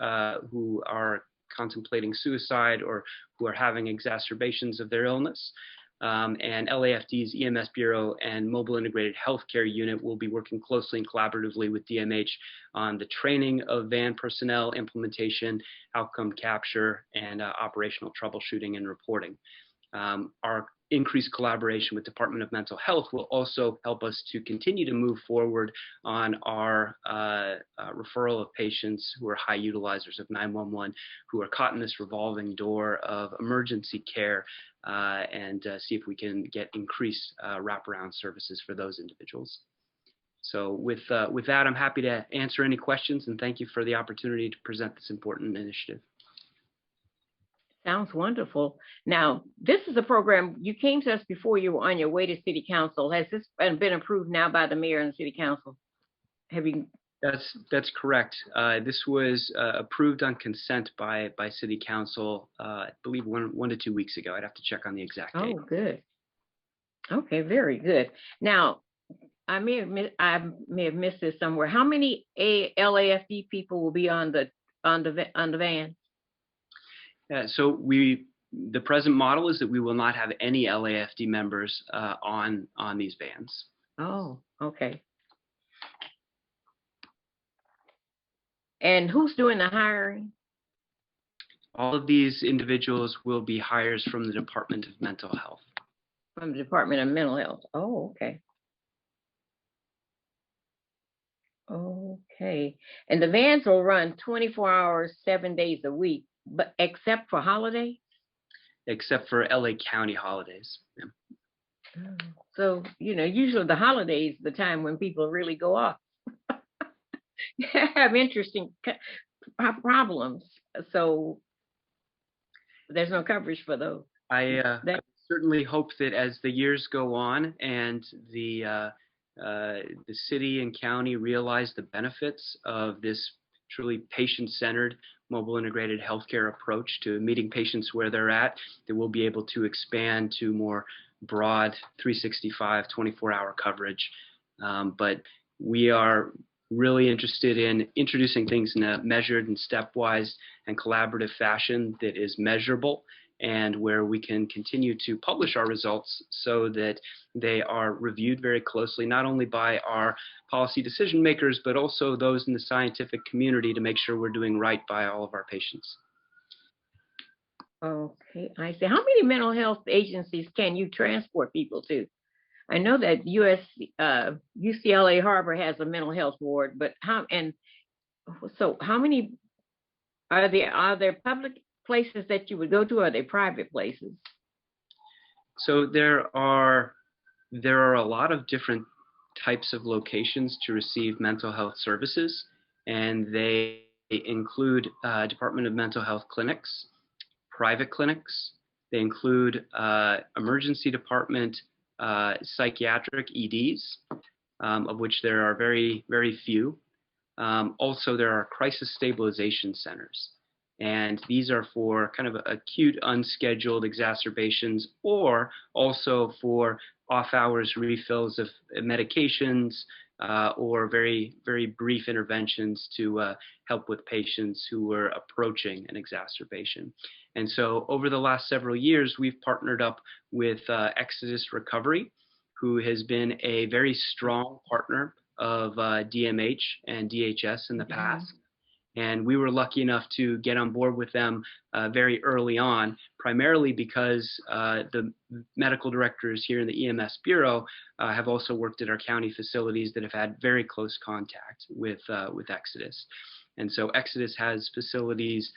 who are contemplating suicide or who are having exacerbations of their illness. And LAFD's EMS Bureau and Mobile Integrated Healthcare Unit will be working closely and collaboratively with DMH on the training of van personnel, implementation, outcome capture, and operational troubleshooting and reporting. Our increased collaboration with Department of Mental Health will also help us to continue to move forward on our referral of patients who are high utilizers of 911, who are caught in this revolving door of emergency care, and see if we can get increased wraparound services for those individuals. So with that, I'm happy to answer any questions, and thank you for the opportunity to present this important initiative. Sounds wonderful. Now, this is a program, you came to us before you were on your way to City Council. Has this been approved now by the mayor and City Council? Have you? That's correct. This was approved on consent by City Council, I believe one to 2 weeks ago. I'd have to check on the exact date. Oh, good. Okay, very good. Now, I may have missed this somewhere. How many LAFD people will be on the van? So the present model is that we will not have any LAFD members on these vans. Oh, okay. And who's doing the hiring? All of these individuals will be hires from the Department of Mental Health. From the Department of Mental Health. Oh, okay. Okay. And the vans will run 24 hours, 7 days a week, but except for holidays? Except for LA County holidays. Yeah. So, usually the holidays, the time when people really go off. Have interesting problems. So there's no coverage for those. I certainly hope that as the years go on and the city and county realize the benefits of this truly patient-centered mobile integrated healthcare approach to meeting patients where they're at, that we'll be able to expand to more broad 365, 24-hour coverage. But we are really interested in introducing things in a measured and stepwise and collaborative fashion that is measurable, and where we can continue to publish our results so that they are reviewed very closely, not only by our policy decision makers, but also those in the scientific community to make sure we're doing right by all of our patients. Okay, I see. How many mental health agencies can you transport people to? I know that UCLA Harbor has a mental health ward, but how many are there public places that you would go to, or are they private places? So there are a lot of different types of locations to receive mental health services, and they include Department of Mental Health clinics, private clinics. They include emergency department psychiatric EDs, of which there are very, very few. Also, there are crisis stabilization centers. And these are for kind of acute, unscheduled exacerbations, or also for off-hours refills of medications, or very, very brief interventions to help with patients who were approaching an exacerbation. And so over the last several years, we've partnered up with Exodus Recovery, who has been a very strong partner of DMH and DHS in the past. And we were lucky enough to get on board with them very early on, primarily because the medical directors here in the EMS Bureau have also worked at our county facilities that have had very close contact with Exodus. And so Exodus has facilities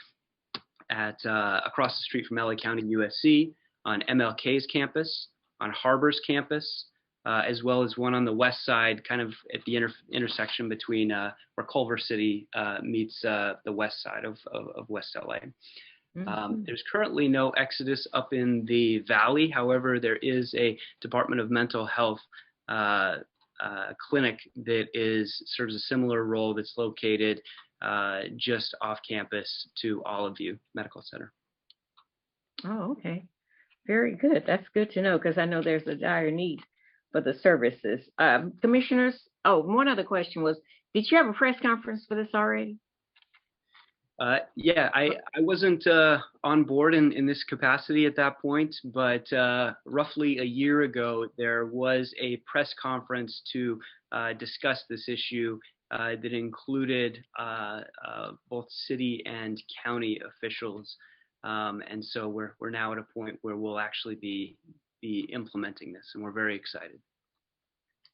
at across the street from LA County USC, on MLK's campus, on Harbor's campus, as well as one on the west side, kind of at the intersection between where Culver City meets the west side of West LA. There's currently no Exodus up in the Valley. However, there is a Department of Mental Health clinic that serves a similar role, that's located just off campus to Olive View Medical Center. Oh, okay. Very good. That's good to know, because I know there's a dire need for the services. Commissioners, one other question was, did you have a press conference for this already? Yeah, I wasn't on board in this capacity at that point, but roughly a year ago, there was a press conference to discuss this issue that included both city and county officials. And so we're now at a point where we'll actually be implementing this, and we're very excited.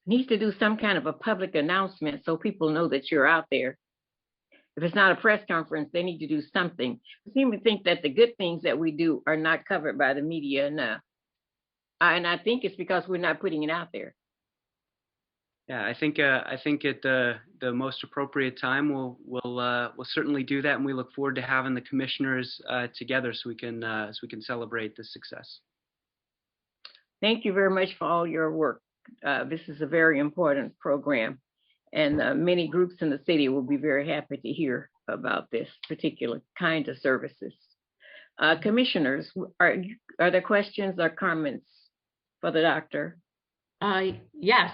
Needs to do some kind of a public announcement so people know that you're out there. If it's not a press conference, they need to do something. I seem to think that the good things that we do are not covered by the media enough. And I think it's because we're not putting it out there. Yeah, I think at the most appropriate time, we'll certainly do that, and we look forward to having the commissioners together so we can celebrate this success. Thank you very much for all your work. This is a very important program, and many groups in the city will be very happy to hear about this particular kind of services. Commissioners, are there questions or comments for the doctor? Yes.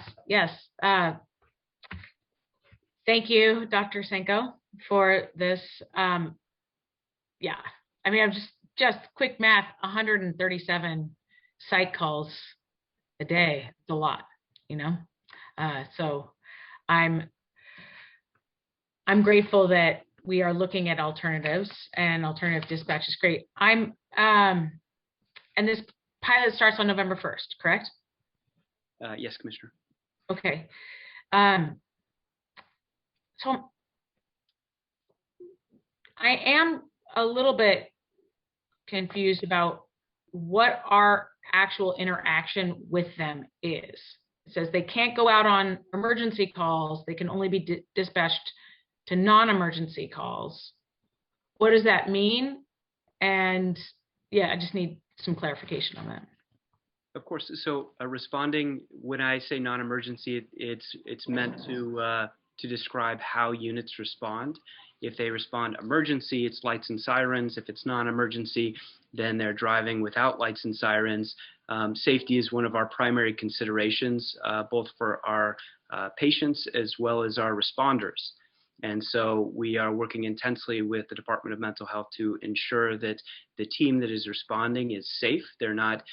Thank you, Dr. Senko, for this. Yeah, I mean, I'm just quick math, 137 psych calls a day. It's a lot, you know? So I'm grateful that we are looking at alternatives, and alternative dispatch is great. And this pilot starts on November 1st, correct? Yes, Commissioner. Okay. So I am a little bit confused about what our actual interaction with them is. It says they can't go out on emergency calls. They can only be dispatched to non-emergency calls. What does that mean? And yeah, I just need some clarification on that. Of course. So responding, when I say non-emergency, it's meant to describe how units respond. If they respond emergency, it's lights and sirens. If it's non-emergency, then they're driving without lights and sirens. Safety is one of our primary considerations, both for our patients as well as our responders. And so we are working intensely with the Department of Mental Health to ensure that the team that is responding is safe. They're not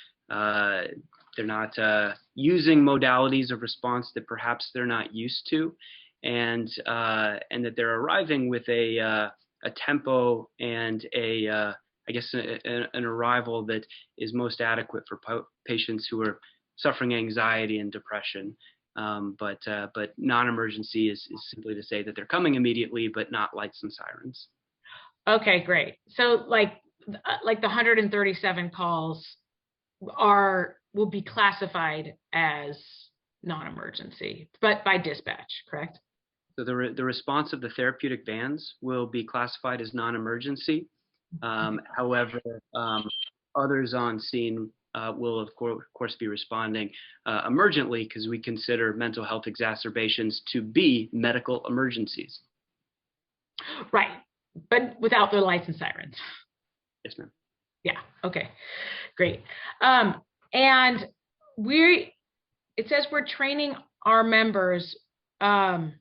using modalities of response that perhaps they're not used to, and that they're arriving with a tempo and a I guess, an arrival that is most adequate for patients who are suffering anxiety and depression. But non-emergency is simply to say that they're coming immediately, but not lights and sirens. Okay, great. So like the 137 calls will be classified as non-emergency, but by dispatch, correct? So the response of the therapeutic vans will be classified as non-emergency. However, others on scene will of course be responding emergently, because we consider mental health exacerbations to be medical emergencies. Right, but without the lights and sirens. Yes, ma'am. Yeah, okay, great. And it says we're training our members. So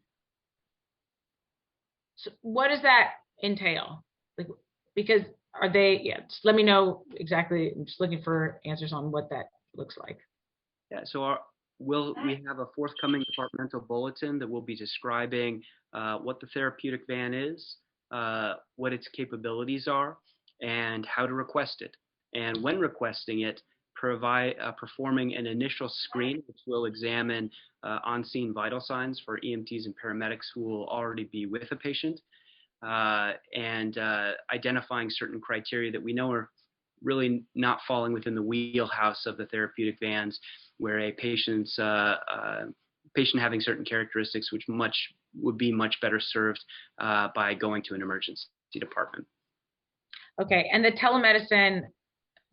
what does that entail? Like, because are they, just let me know exactly. I'm just looking for answers on what that looks like. Yeah, so we have a forthcoming departmental bulletin that will be describing what the therapeutic van is, what its capabilities are, and how to request it. And when requesting it, performing an initial screen, which will examine on-scene vital signs for EMTs and paramedics who will already be with a patient, and identifying certain criteria that we know are really not falling within the wheelhouse of the therapeutic vans, where a patient having certain characteristics which would be much better served by going to an emergency department. Okay, and the telemedicine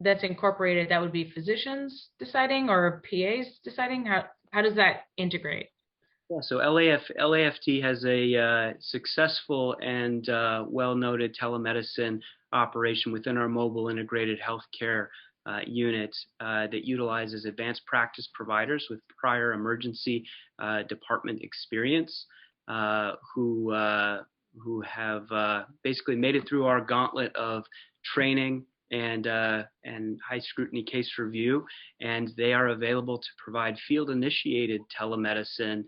that's incorporated, that would be physicians deciding or PAs deciding? How does that integrate? Yeah, so LAFT has a successful and well-noted telemedicine operation within our mobile integrated healthcare unit that utilizes advanced practice providers with prior emergency department experience who have basically made it through our gauntlet of training and high scrutiny case review, and they are available to provide field initiated telemedicine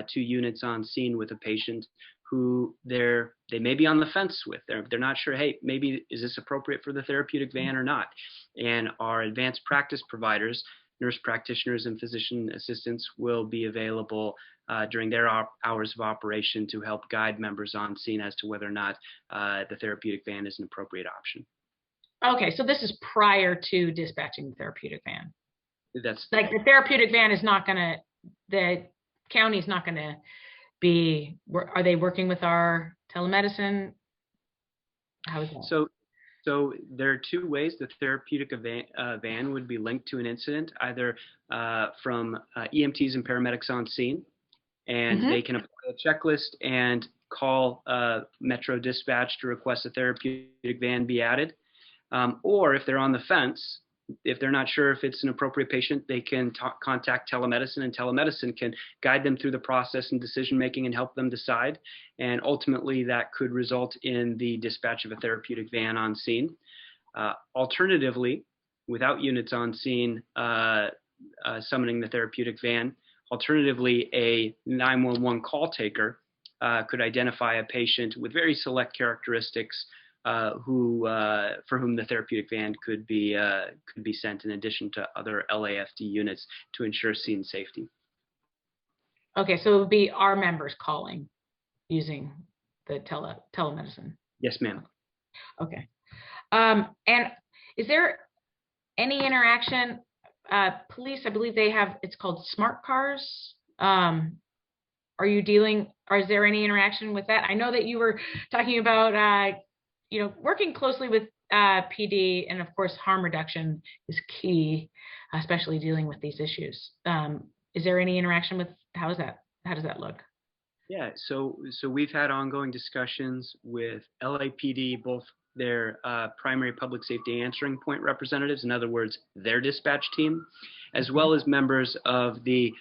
to units on scene with a patient who they may be on the fence with. They're not sure, hey, maybe is this appropriate for the therapeutic van or not? And our advanced practice providers, nurse practitioners and physician assistants, will be available during their hours of operation to help guide members on scene as to whether or not the therapeutic van is an appropriate option. Okay, so this is prior to dispatching the therapeutic van. That's like the therapeutic van is not gonna, the county is not gonna be, are they working with our telemedicine? How is that? So there are two ways the therapeutic van would be linked to an incident, either from EMTs and paramedics on scene, and they can apply a checklist and call Metro Dispatch to request a therapeutic van be added. Or if they're on the fence, if they're not sure if it's an appropriate patient, they can contact telemedicine, and telemedicine can guide them through the process and decision making and help them decide. And ultimately, that could result in the dispatch of a therapeutic van on scene. Alternatively, without units on scene summoning the therapeutic van, alternatively, a 911 call taker could identify a patient with very select characteristics for whom the therapeutic van could be sent in addition to other LAFD units to ensure scene safety. Okay, so it would be our members calling using the telemedicine. Yes, ma'am. Okay. And is there any interaction? Police, I believe they have, it's called smart cars. Are you dealing, or is there any interaction with that? I know that you were talking about working closely with PD, and of course harm reduction is key, especially dealing with these issues. Is there any interaction with, how does that look? Yeah, so we've had ongoing discussions with LAPD, both their primary public safety answering point representatives, in other words, their dispatch team, as well as members of the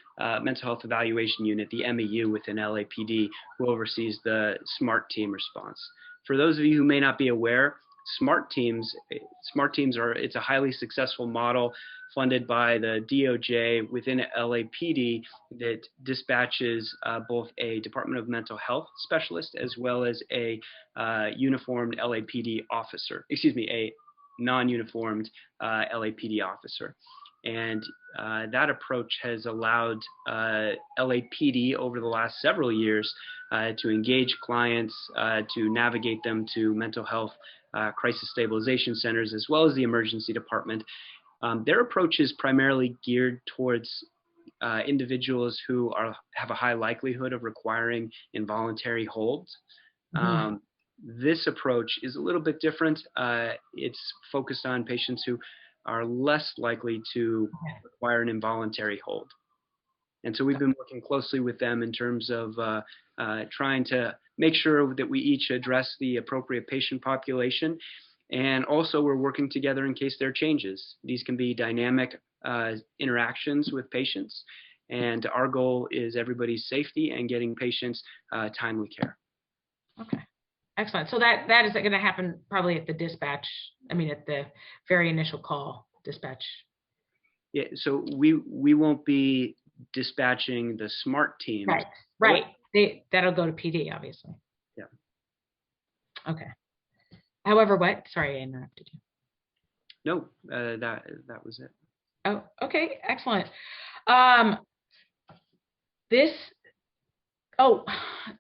mental health evaluation unit, the MEU within LAPD, who oversees the SMART team response. For those of you who may not be aware, SMART teams it's a highly successful model funded by the DOJ within LAPD that dispatches both a Department of Mental Health specialist as well as a uniformed LAPD officer, non-uniformed LAPD officer. And that approach has allowed LAPD over the last several years to engage clients, to navigate them to mental health crisis stabilization centers, as well as the emergency department. Their approach is primarily geared towards individuals who have a high likelihood of requiring involuntary holds. Mm-hmm. This approach is a little bit different. It's focused on patients who are less likely to require an involuntary hold. And so we've been working closely with them in terms of trying to make sure that we each address the appropriate patient population. And also we're working together in case there are changes. These can be dynamic interactions with patients. And our goal is everybody's safety and getting patients timely care. Okay. Excellent. So that is going to happen probably at the dispatch. I mean, at the very initial call dispatch. Yeah. So we won't be dispatching the SMART teams. Right. Right. That'll go to PD, obviously. Yeah. Okay. However, what? Sorry, I interrupted you. No, that was it. Oh, okay. Excellent.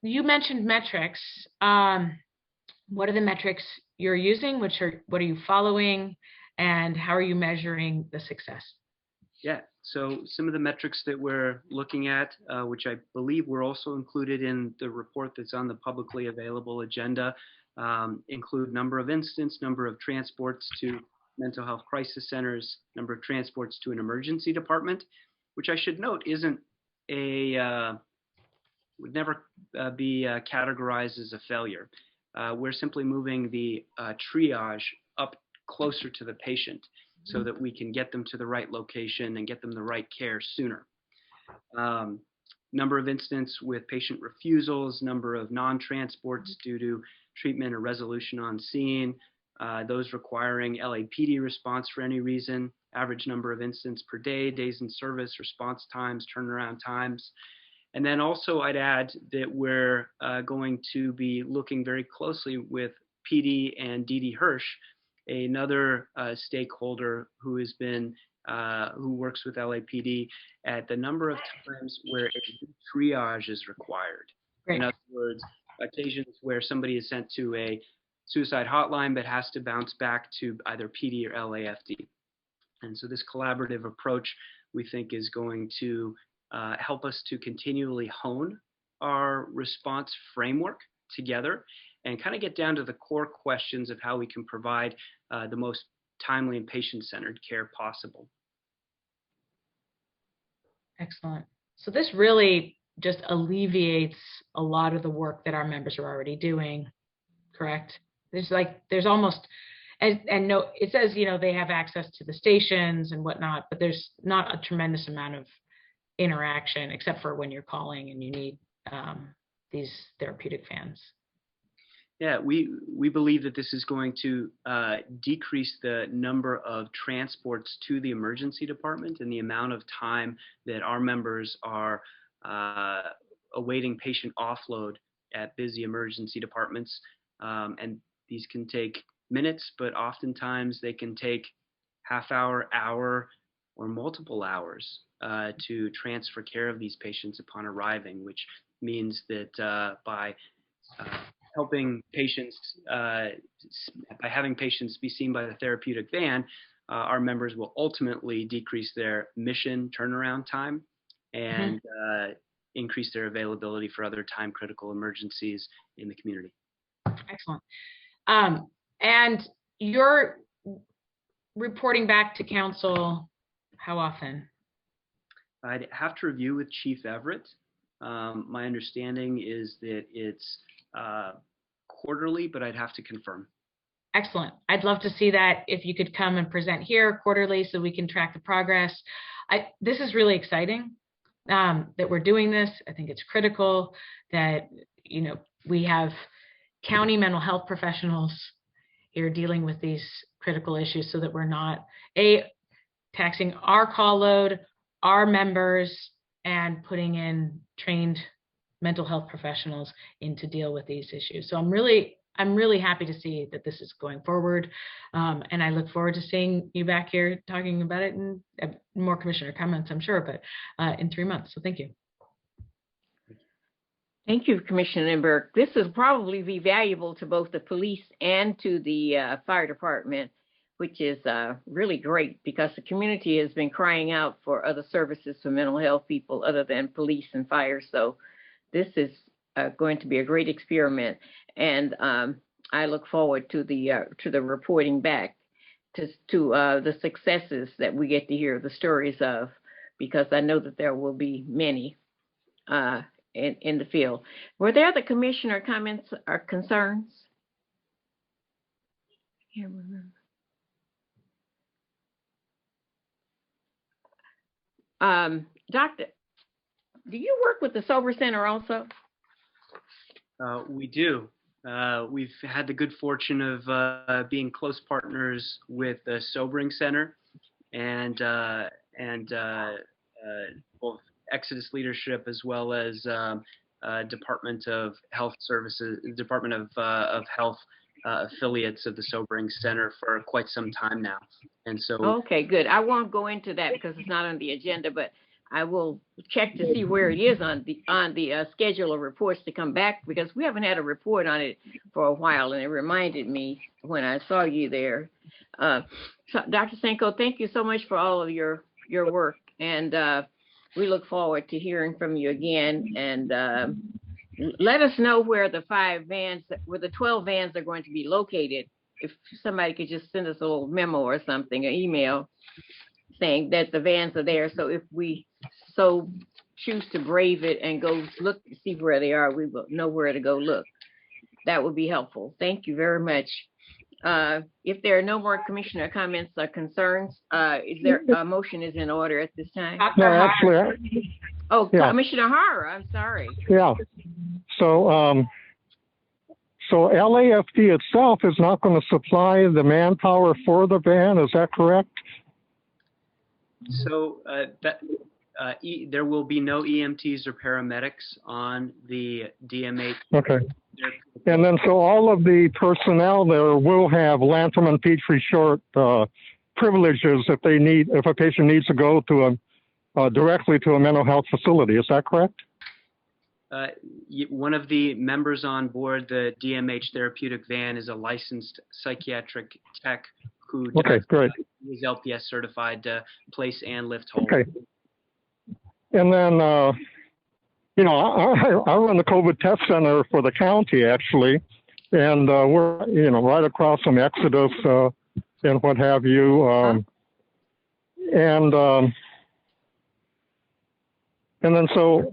You mentioned metrics. What are the metrics you're using? What are you following? And how are you measuring the success? Yeah, so some of the metrics that we're looking at, which I believe were also included in the report that's on the publicly available agenda, include number of incidents, number of transports to mental health crisis centers, number of transports to an emergency department, which I should note isn't would never be categorized as a failure. We're simply moving the triage up closer to the patient so that we can get them to the right location and get them the right care sooner. Number of incidents with patient refusals, number of non-transports due to treatment or resolution on scene, those requiring LAPD response for any reason, average number of incidents per day, days in service, response times, turnaround times. And then also I'd add that we're going to be looking very closely with PD and DD Hirsch, another stakeholder who has been, who works with LAPD, at the number of times where a triage is required. Great. In other words, occasions where somebody is sent to a suicide hotline but has to bounce back to either PD or LAFD. And so this collaborative approach, we think, is going to help us to continually hone our response framework together and kind of get down to the core questions of how we can provide the most timely and patient-centered care possible. Excellent. So this really just alleviates a lot of the work that our members are already doing, correct? There's almost, and no, it says, they have access to the stations and whatnot, but there's not a tremendous amount of interaction except for when you're calling and you need these therapeutic vans. Yeah, we believe that this is going to decrease the number of transports to the emergency department and the amount of time that our members are awaiting patient offload at busy emergency departments. And these can take minutes, but oftentimes they can take half hour, hour, or multiple hours to transfer care of these patients upon arriving, which means that by helping patients, by having patients be seen by the therapeutic van, our members will ultimately decrease their mission turnaround time and increase their availability for other time-critical emergencies in the community. Excellent. And you're reporting back to council how often? I'd have to review with Chief Everett. My understanding is that it's quarterly, but I'd have to confirm. Excellent. I'd love to see that if you could come and present here quarterly so we can track the progress. This is really exciting that we're doing this. I think it's critical that, we have county mental health professionals here dealing with these critical issues so that we're not, taxing our call load, our members, and putting in trained mental health professionals in to deal with these issues. So I'm really I'm really happy to see that this is going forward. And I look forward to seeing you back here talking about it and more commissioner comments, I'm sure, but in 3 months. So thank you. Thank you, Commissioner Lindberg. This will probably be valuable to both the police and to the fire department, which is really great because the community has been crying out for other services for mental health people other than police and fire. So this is going to be a great experiment, and I look forward to the reporting back to the successes that we get to hear the stories of, because I know that there will be many in the field. Were there other commissioner comments or concerns? Can't remember. Doctor, do you work with the Sober Center also? We do. We've had the good fortune of being close partners with the Sobering Center and both Exodus leadership as well as Department of Health Services, Department of Health affiliates of the Sobering Center for quite some time now. And so. Okay, good. I won't go into that because it's not on the agenda, but I will check to see where it is on the schedule of reports to come back, because we haven't had a report on it for a while, and it reminded me when I saw you there. So, Dr. Sanko, thank you so much for all of your work, and we look forward to hearing from you again. And let us know where the 12 vans are going to be located. If somebody could just send us a little memo or something, an email saying that the vans are there. So if we so choose to brave it and go look to see where they are, we will know where to go look. That would be helpful. Thank you very much. If there are no more commissioner comments or concerns, is there a motion is in order at this time? No, actually. Oh, yeah. Commissioner Hara, I'm sorry. Yeah. So LAFD itself is not going to supply the manpower for the van. Is that correct? So there will be no EMTs or paramedics on the DMH. Okay. And then so all of the personnel there will have Lantham and Petrie Short privileges if a patient needs to go to directly to a mental health facility. Is that correct? One of the members on board the DMH therapeutic van is a licensed psychiatric tech who is LPS certified to place and lift hold. Okay. And then, I run the COVID test center for the county, actually, and we're, right across from Exodus and what have you. And then so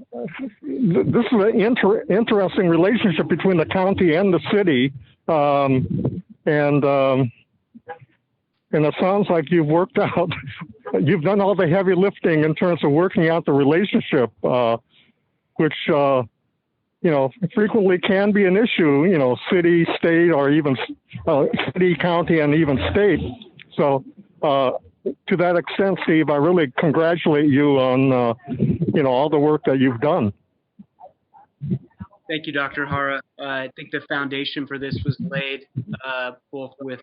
this is an interesting relationship between the county and the city. And it sounds like you've you've done all the heavy lifting in terms of working out the relationship, which, frequently can be an issue, city, state, or even city, county, and even state. So, to that extent, Steve, I really congratulate you on, all the work that you've done. Thank you, Dr. Hara. I think the foundation for this was laid both with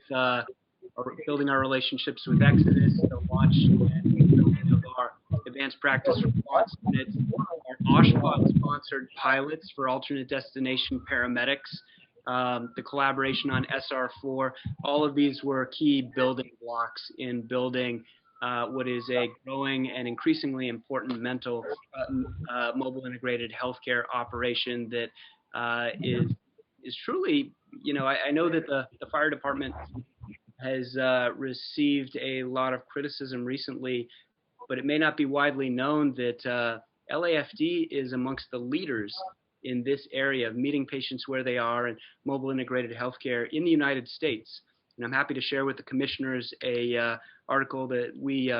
building our relationships with Exodus, the launch and building of our advanced practice response units, our OSHPA-sponsored pilots for alternate destination paramedics, the collaboration on SR4. All of these were key building blocks in building what is a growing and increasingly important mobile integrated healthcare operation that is truly, I know that the fire department has received a lot of criticism recently, but it may not be widely known that LAFD is amongst the leaders in this area of meeting patients where they are and mobile integrated healthcare in the United States. And I'm happy to share with the commissioners a article that we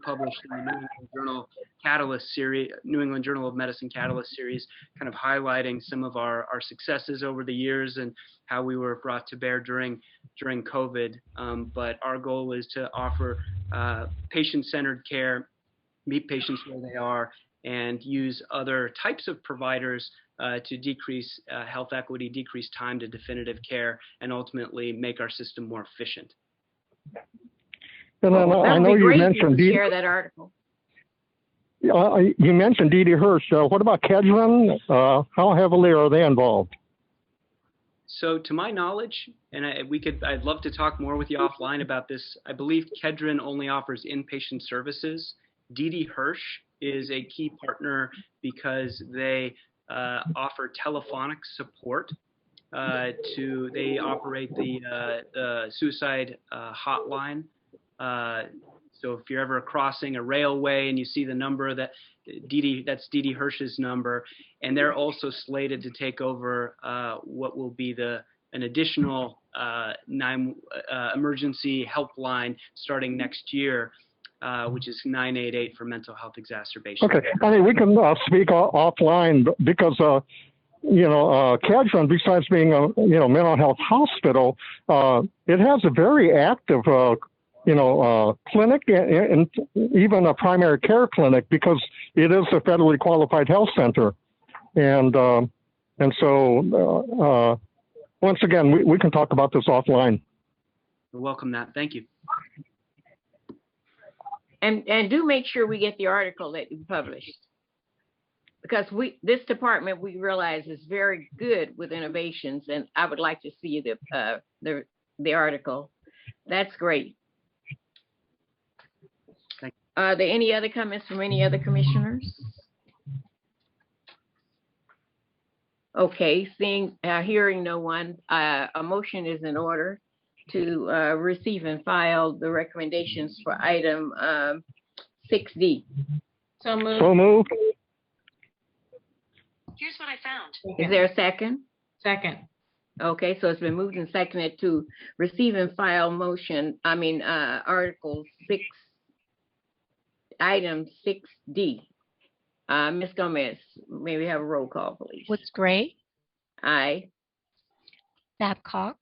published in the New England Journal Catalyst series, New England Journal of Medicine Catalyst series, kind of highlighting some of our successes over the years and how we were brought to bear during COVID. But our goal is to offer patient-centered care, meet patients where they are, and use other types of providers to decrease health equity, decrease time to definitive care, and ultimately make our system more efficient. And then I know you mentioned share that article. You mentioned Dee Dee Hirsch. What about Kedron? How heavily are they involved? So to my knowledge, and I'd love to talk more with you offline about this. I believe Kedron only offers inpatient services. Dee Dee Hirsch is a key partner because they offer telephonic support. They operate the suicide hotline. So if you're ever crossing a railway and you see the number that's Dee Dee Hirsch's number, and they're also slated to take over what will be an additional emergency helpline starting next year, which is 988 for mental health exacerbation. Okay, I mean, we can speak offline because Captioned, besides being a mental health hospital, it has a very active clinic and even a primary care clinic because it is a federally qualified health center, and so once again we can talk about this offline. I welcome that. Thank you. And do make sure we get the article that you published, because this department we realize is very good with innovations, and I would like to see the article. That's great. Are there any other comments from any other commissioners? Okay, hearing no one, a motion is in order to receive and file the recommendations for item 6D. So moved. So moved. Here's what I found. Is there a second? Second. Okay, so it's been moved and seconded to receive and file Article 6, item 6D. Ms. Gomez, may we have a roll call, please? Woods Gray? Aye. Babcock?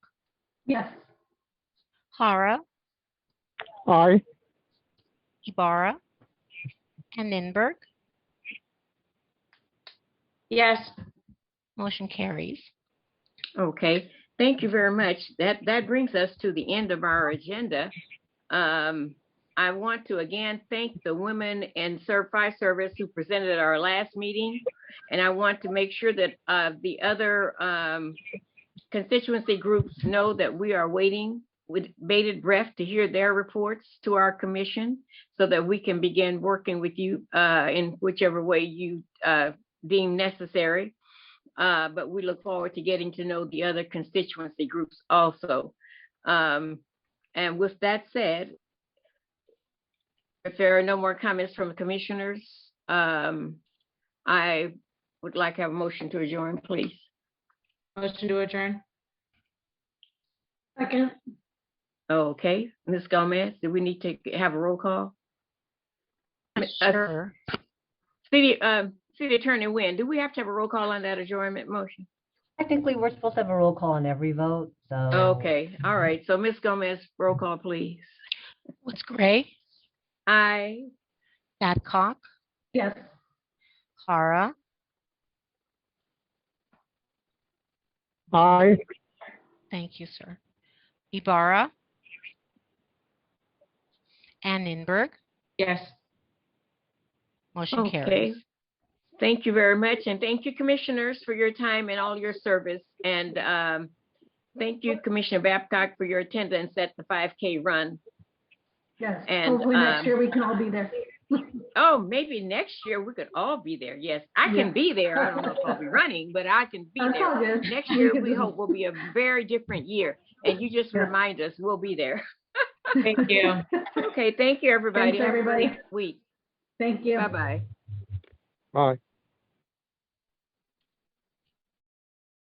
Yes. Hara? Aye. Ibarra? And Ninberg? Yes. Motion carries. Okay, thank you very much. That brings us to the end of our agenda. I want to again thank the women in fire service who presented at our last meeting. And I want to make sure that the other constituency groups know that we are waiting with bated breath to hear their reports to our commission so that we can begin working with you in whichever way you deem necessary. But we look forward to getting to know the other constituency groups also. And with that said, if there are no more comments from the commissioners, I would like to have a motion to adjourn, please. Motion to adjourn. Second. Okay, Ms. Gomez, do we need to have a roll call? Sure. City Attorney Nguyen, do we have to have a roll call on that adjournment motion? Technically, we're supposed to have a roll call on every vote, so. Okay, all right. So Ms. Gomez, roll call, please. Woods Gray? Aye. Babcock? Yes. Hara? Aye. Thank you, sir. Ibarra? And Ninberg? Yes. Motion carries. Thank you very much. And thank you, commissioners, for your time and all your service. And thank you, Commissioner Babcock, for your attendance at the 5K run. Yes, and hopefully next year we can all be there. Oh, maybe next year we could all be there. Yes, I can be there. I don't know if I'll be running, but I can be That's all there. good. Next year we hope will be a very different year. And you just remind us we'll be there. Thank you. Okay, thank you, everybody. Thanks, everybody. Have a great week. Thank you. Bye-bye. Bye.